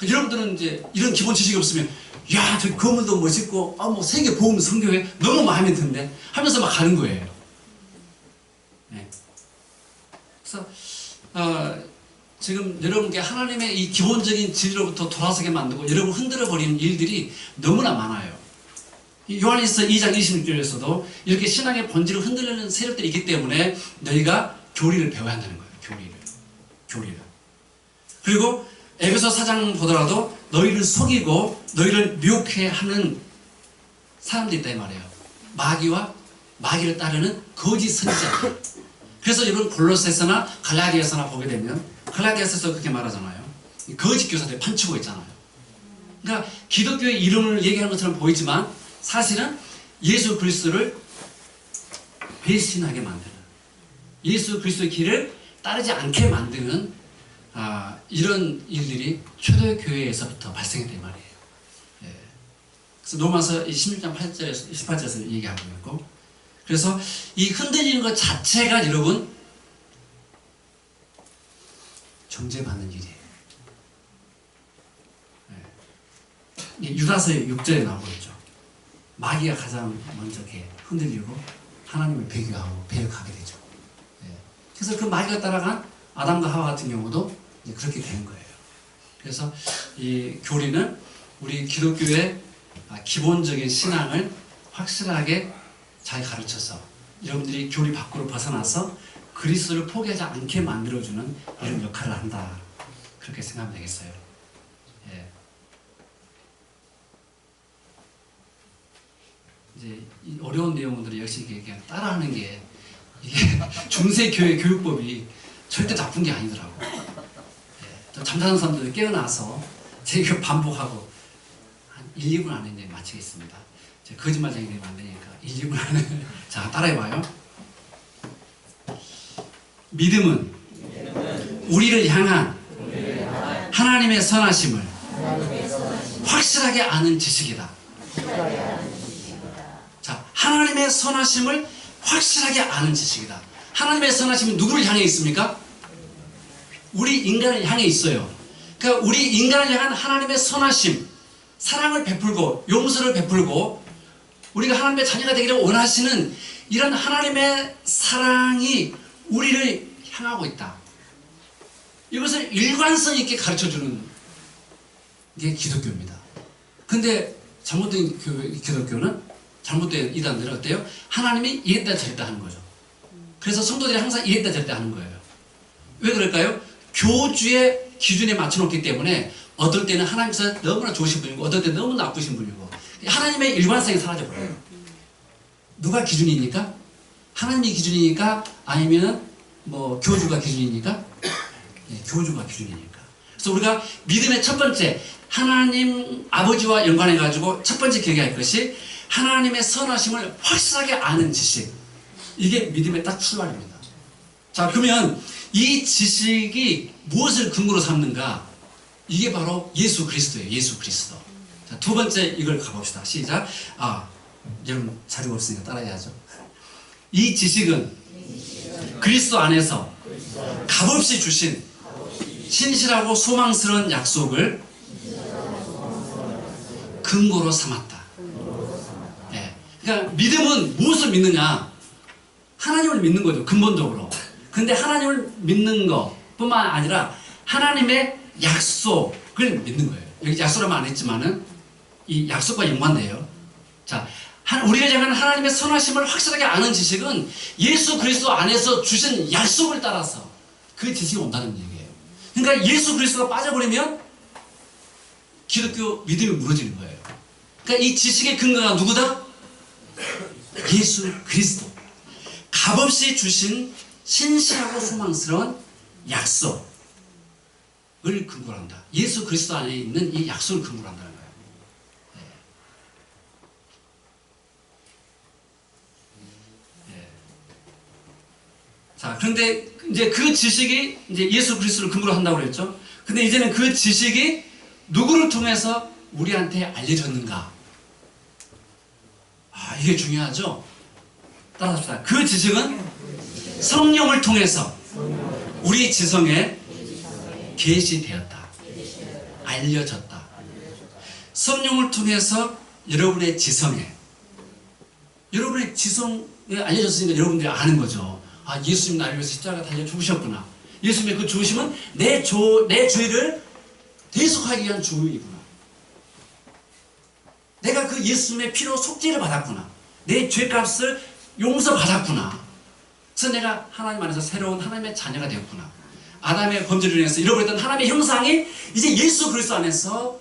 여러분들은 이제 이런 기본 지식이 없으면 야, 저 건물도 멋있고 세계 복음 선교회 너무 마음에 든데 하면서 막 가는 거예요. 네. 그래서 지금 여러분께 하나님의 이 기본적인 진리로부터 돌아서게 만들고 여러분 흔들어버리는 일들이 너무나 많아요. 요한일서 2장 26절에서도 이렇게 신앙의 본질을 흔들리는 세력들이 있기 때문에 너희가 교리를 배워야 한다는 거예요. 교리를. 그리고 에베소 4장 보더라도 너희를 속이고 너희를 미혹해 하는 사람들이 있다 이 말이에요. 마귀를 따르는 거짓 선지자들. 그래서 여러분 골로새서나 갈라디아서나 보게 되면 갈라디아서에서 그렇게 말하잖아요. 거짓 교사들이 판치고 있잖아요. 그러니까 기독교의 이름을 얘기하는 것처럼 보이지만 사실은 예수 그리스도를 배신하게 만드는, 예수 그리스도의 길을 따르지 않게 만드는 이런 일들이 초대교회에서부터 발생했단 말이에요. 예. 그래서 로마서 16장 8절에서 18절에서 얘기하고 있고, 그래서 이 흔들리는 것 자체가 여러분 정죄받는 일이에요. 예. 유다서의 6절에 나오고 있죠. 마귀가 가장 먼저 이렇게 흔들리고 하나님을 배격하게 되죠. 예. 그래서 그 마귀가 따라간 아담과 하와 같은 경우도 이제 그렇게 되는 거예요. 그래서 이 교리는 우리 기독교의 기본적인 신앙을 확실하게 잘 가르쳐서 여러분들이 교리 밖으로 벗어나서 그리스도를 포기하지 않게 만들어주는 이런 역할을 한다. 그렇게 생각하면 되겠어요. 예. 이제 이 어려운 내용들을 역시 그냥 따라하는 게 이게 중세교회 교육법이 절대 나쁜 게 아니더라고. 예. 잠자는 사람들이 깨어나서 제가 반복하고 한 1, 2분 안에 이제 마치겠습니다. 거짓말쟁이 되면 안 되니까 1, 2분 안에 자 따라해봐요. 믿음은 우리를 향한 하나님의 선하심을 확실하게 아는 지식이다. 자, 하나님의 선하심을 확실하게 아는 지식이다. 하나님의 선하심이 누구를 향해 있습니까? 우리 인간을 향해 있어요. 그러니까 우리 인간을 향한 하나님의 선하심, 사랑을 베풀고 용서를 베풀고 우리가 하나님의 자녀가 되기를 원하시는 이런 하나님의 사랑이 우리를 향하고 있다. 이것을 일관성 있게 가르쳐주는 게 기독교입니다. 근데 잘못된 기독교는, 잘못된 이단들은 어때요? 하나님이 이랬다 저랬다 하는 거죠. 그래서 성도들이 항상 이랬다 저랬다 하는 거예요. 왜 그럴까요? 교주의 기준에 맞춰놓기 때문에 어떨 때는 하나님께서 너무나 좋으신 분이고 어떨 때는 너무 나쁘신 분이고 하나님의 일관성이 사라져버려요. 누가 기준이니까? 하나님이 기준이니까? 아니면 뭐 교주가 기준이니까? 네, 교주가 기준이니까. 그래서 우리가 믿음의 첫 번째, 하나님 아버지와 연관해가지고 첫 번째 기억해야 할 것이 하나님의 선하심을 확실하게 아는 지식. 이게 믿음의 딱 출발입니다. 자, 그러면 이 지식이 무엇을 근거로 삼는가? 이게 바로 예수 그리스도예요. 예수 그리스도. 자, 두 번째 이걸 가봅시다. 시작. 여러분 자료가 없으니까 따라해야죠. 이 지식은 그리스도 안에서 값없이 주신 신실하고 소망스러운 약속을 근거로 삼았다. 네. 그러니까 믿음은 무엇을 믿느냐? 하나님을 믿는 거죠. 근본적으로. 근데 하나님을 믿는 것뿐만 아니라 하나님의 약속을 믿는 거예요. 여기 약속이라면 안 했지만은 이 약속과 연관돼요. 자, 우리가 향한 하나님의 선하심을 확실하게 아는 지식은 예수 그리스도 안에서 주신 약속을 따라서 그 지식이 온다는 얘기예요. 그러니까 예수 그리스도가 빠져버리면 기독교 믿음이 무너지는 거예요. 그러니까 이 지식의 근거가 누구다? 예수 그리스도. 값없이 주신 신실하고 소망스러운 약속을 근거로 한다. 예수 그리스도 안에 있는 이 약속을 근거로 한다는 거예요. 자, 그런데 이제 그 지식이 이제 예수 그리스도를 근거로 한다고 그랬죠. 근데 이제는 그 지식이 누구를 통해서 우리한테 알려졌는가? 이게 중요하죠. 따라합시다. 그 지식은 성령을 통해서 우리 지성에 계시되었다. 알려졌다. 성령을 통해서 여러분의 지성에 알려졌으니까 여러분들이 아는 거죠. 예수님 나를 위해서 십자가 달려 죽으셨구나. 예수님의 그 죽으심은 내 죄를 대속하기 위한 죽음이구나. 내가 그 예수님의 피로 속죄를 받았구나. 내 죄값을 용서받았구나. 그래서 내가 하나님 안에서 새로운 하나님의 자녀가 되었구나. 아담의 범죄를 인해서 잃어버렸던 하나님의 형상이 이제 예수 그리스도 안에서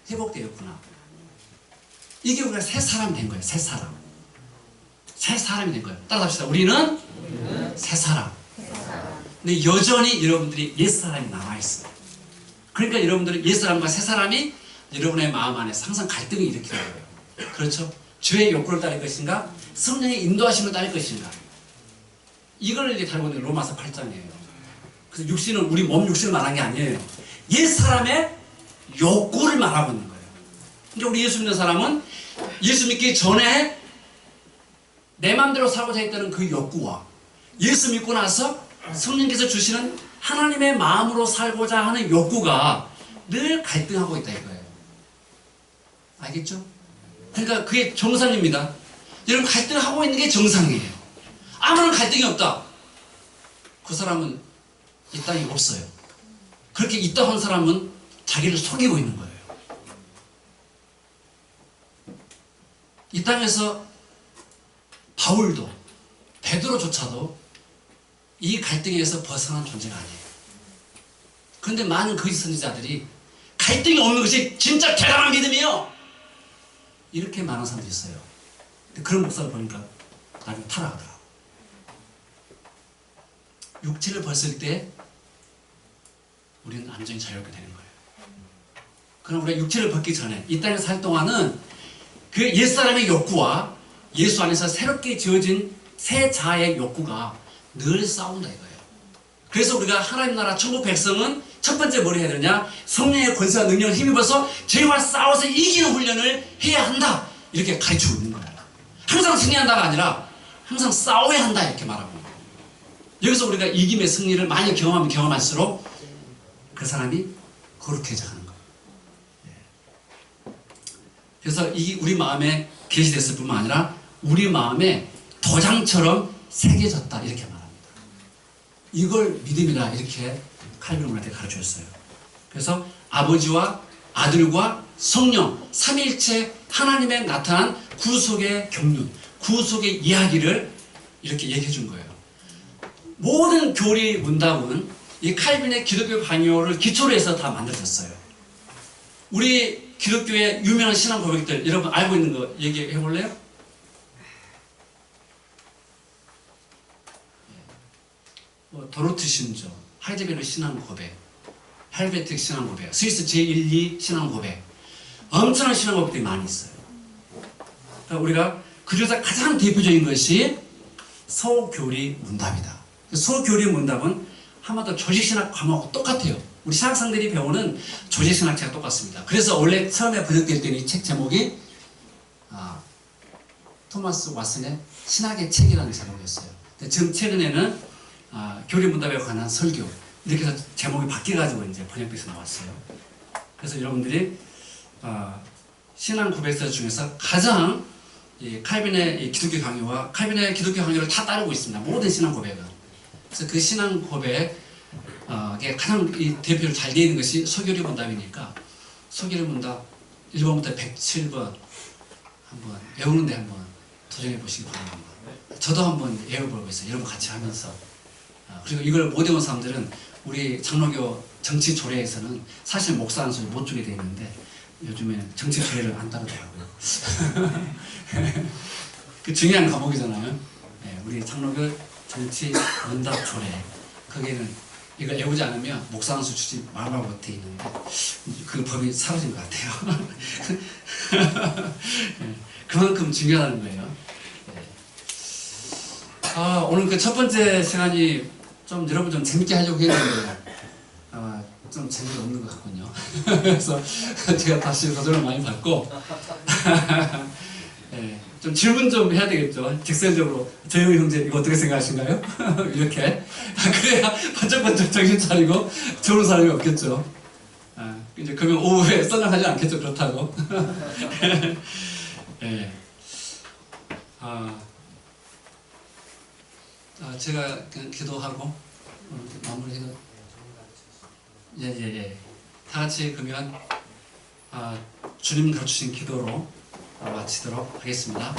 회복되었구나. 이게 우리가 새 사람 된 거예요. 새 사람. 새 사람이 된 거예요. 따라합시다. 우리는 새 사람. 근데 여전히 여러분들이 옛사람이 남아있어요. 그러니까 여러분들은 옛사람과 새사람이 여러분의 마음 안에서 항상 갈등을 일으키는 거예요. 그렇죠? 죄의 욕구를 따를 것인가? 성령의 인도하심을 따를 것인가? 이걸 이제 다루고 있는 로마서 8장이에요. 그래서 육신은 우리 몸 육신을 말한 게 아니에요. 옛사람의 욕구를 말하고 있는 거예요. 그러니까 우리 예수 믿는 사람은 예수 믿기 전에 내 마음대로 살고자 했다는 그 욕구와 예수 믿고 나서 성령께서 주시는 하나님의 마음으로 살고자 하는 욕구가 늘 갈등하고 있다 이거예요. 알겠죠? 그러니까 그게 정상입니다. 여러분 갈등하고 있는 게 정상이에요. 아무런 갈등이 없다. 그 사람은 이 땅에 없어요. 그렇게 있다 한 사람은 자기를 속이고 있는 거예요. 이 땅에서 바울도 베드로조차도 이 갈등에서 벗어난 존재가 아니에요. 그런데 많은 거짓 선지자들이 갈등이 없는 것이 진짜 대단한 믿음이에요. 이렇게 많은 사람들이 있어요. 근데 그런 목사를 보니까 나중에 타락하더라고. 육체를 벗을 때 우리는 완전히 자유롭게 되는 거예요. 그럼 우리가 육체를 벗기 전에 이 땅에 살 동안은 그 옛사람의 욕구와 예수 안에서 새롭게 지어진 새 자아의 욕구가 늘 싸운다 이거예요. 그래서 우리가 하나님 나라 천국 백성은 첫 번째 뭘 해야 되느냐? 성령의 권세와 능력을 힘입어서 죄와 싸워서 이기는 훈련을 해야 한다. 이렇게 가르치고 있는 거예요. 항상 승리한다가 아니라 항상 싸워야 한다 이렇게 말하고 여기서 우리가 이김의 승리를 많이 경험하면 경험할수록 그 사람이 거룩해져 가는 거예요. 그래서 이 우리 마음에 계시됐을 뿐만 아니라 우리 마음에 도장처럼 새겨졌다 이렇게 말합니다. 이걸 믿음이라 이렇게 칼빈 우리한테 가르쳐줬어요. 그래서 아버지와 아들과 성령 삼위일체 하나님의 나타난 구속의 경륜, 구속의 이야기를 이렇게 얘기해 준 거예요. 모든 교리 문답은 이 칼빈의 기독교 강요를 기초로 해서 다 만들어졌어요. 우리 기독교의 유명한 신앙 고백들 여러분 알고 있는 거 얘기해 볼래요? 도로트 신조, 하이데베르 신앙 고백, 헬베틱 신앙 고백, 스위스 제1, 2 신앙 고백 엄청난 신앙 고백들이 많이 있어요. 그러니까 우리가 그중에서 가장 대표적인 것이 소교리 문답이다. 소교리 문답은 한마디로 조직신학 과목하고 똑같아요. 우리 신학생들이 배우는 조직신학체가 똑같습니다. 그래서 원래 처음에 번역될 때는 이 책 제목이 토마스 왓슨의 신학의 책이라는 제목이었어요. 지금 최근에는 교리 문답에 관한 설교 이렇게 해서 제목이 바뀌어가지고 이제 번역돼서 나왔어요. 그래서 여러분들이 신앙 고백서 중에서 가장 이 칼빈의 이 기독교 강요와 칼빈의 기독교 강요를 다 따르고 있습니다. 모든 신앙 고백은. 그래서 그 신앙 고백에 가장 이 대표로 잘 되어 있는 것이 소교리 문답이니까 소교리 문답 1번부터 107번 한번 외우는데 한번 도전해 보시기 바랍니다. 저도 한번 외워보고 있어요. 여러분 같이 하면서. 그리고 이걸 못 외운 사람들은 우리 장로교 정치 조례에서는 사실 목사 한 소리 못 주게 되어 있는데 요즘에 정치 조례를 안 따르더라고요. 그 중요한 과목이잖아요. 네, 우리 장로교 정치 문답 조례 거기에는 이걸 외우지 않으면 목사 한 수 주지 말라고 되어 있는데 그 법이 사라진 것 같아요. 네, 그만큼 중요하다는 거예요. 네. 오늘 그 첫 번째 시간이 좀 여러분 좀 재밌게 하려고 했는데 좀 재미가 없는 것 같군요. 그래서 제가 다시 도전을 많이 받고 네, 좀 질문 좀 해야 되겠죠. 직설적으로 조영희 형제 이거 어떻게 생각하신가요? 이렇게 그래야 번쩍번쩍 정신 차리고 좋은 사람이 없겠죠. 이제 그러면 오후에 썰렁하지 않겠죠. 그렇다고. 네. 제가 그냥 기도하고 마무리해도 예. 다 같이 그러면 주님 가르치신 기도로 마치도록 하겠습니다.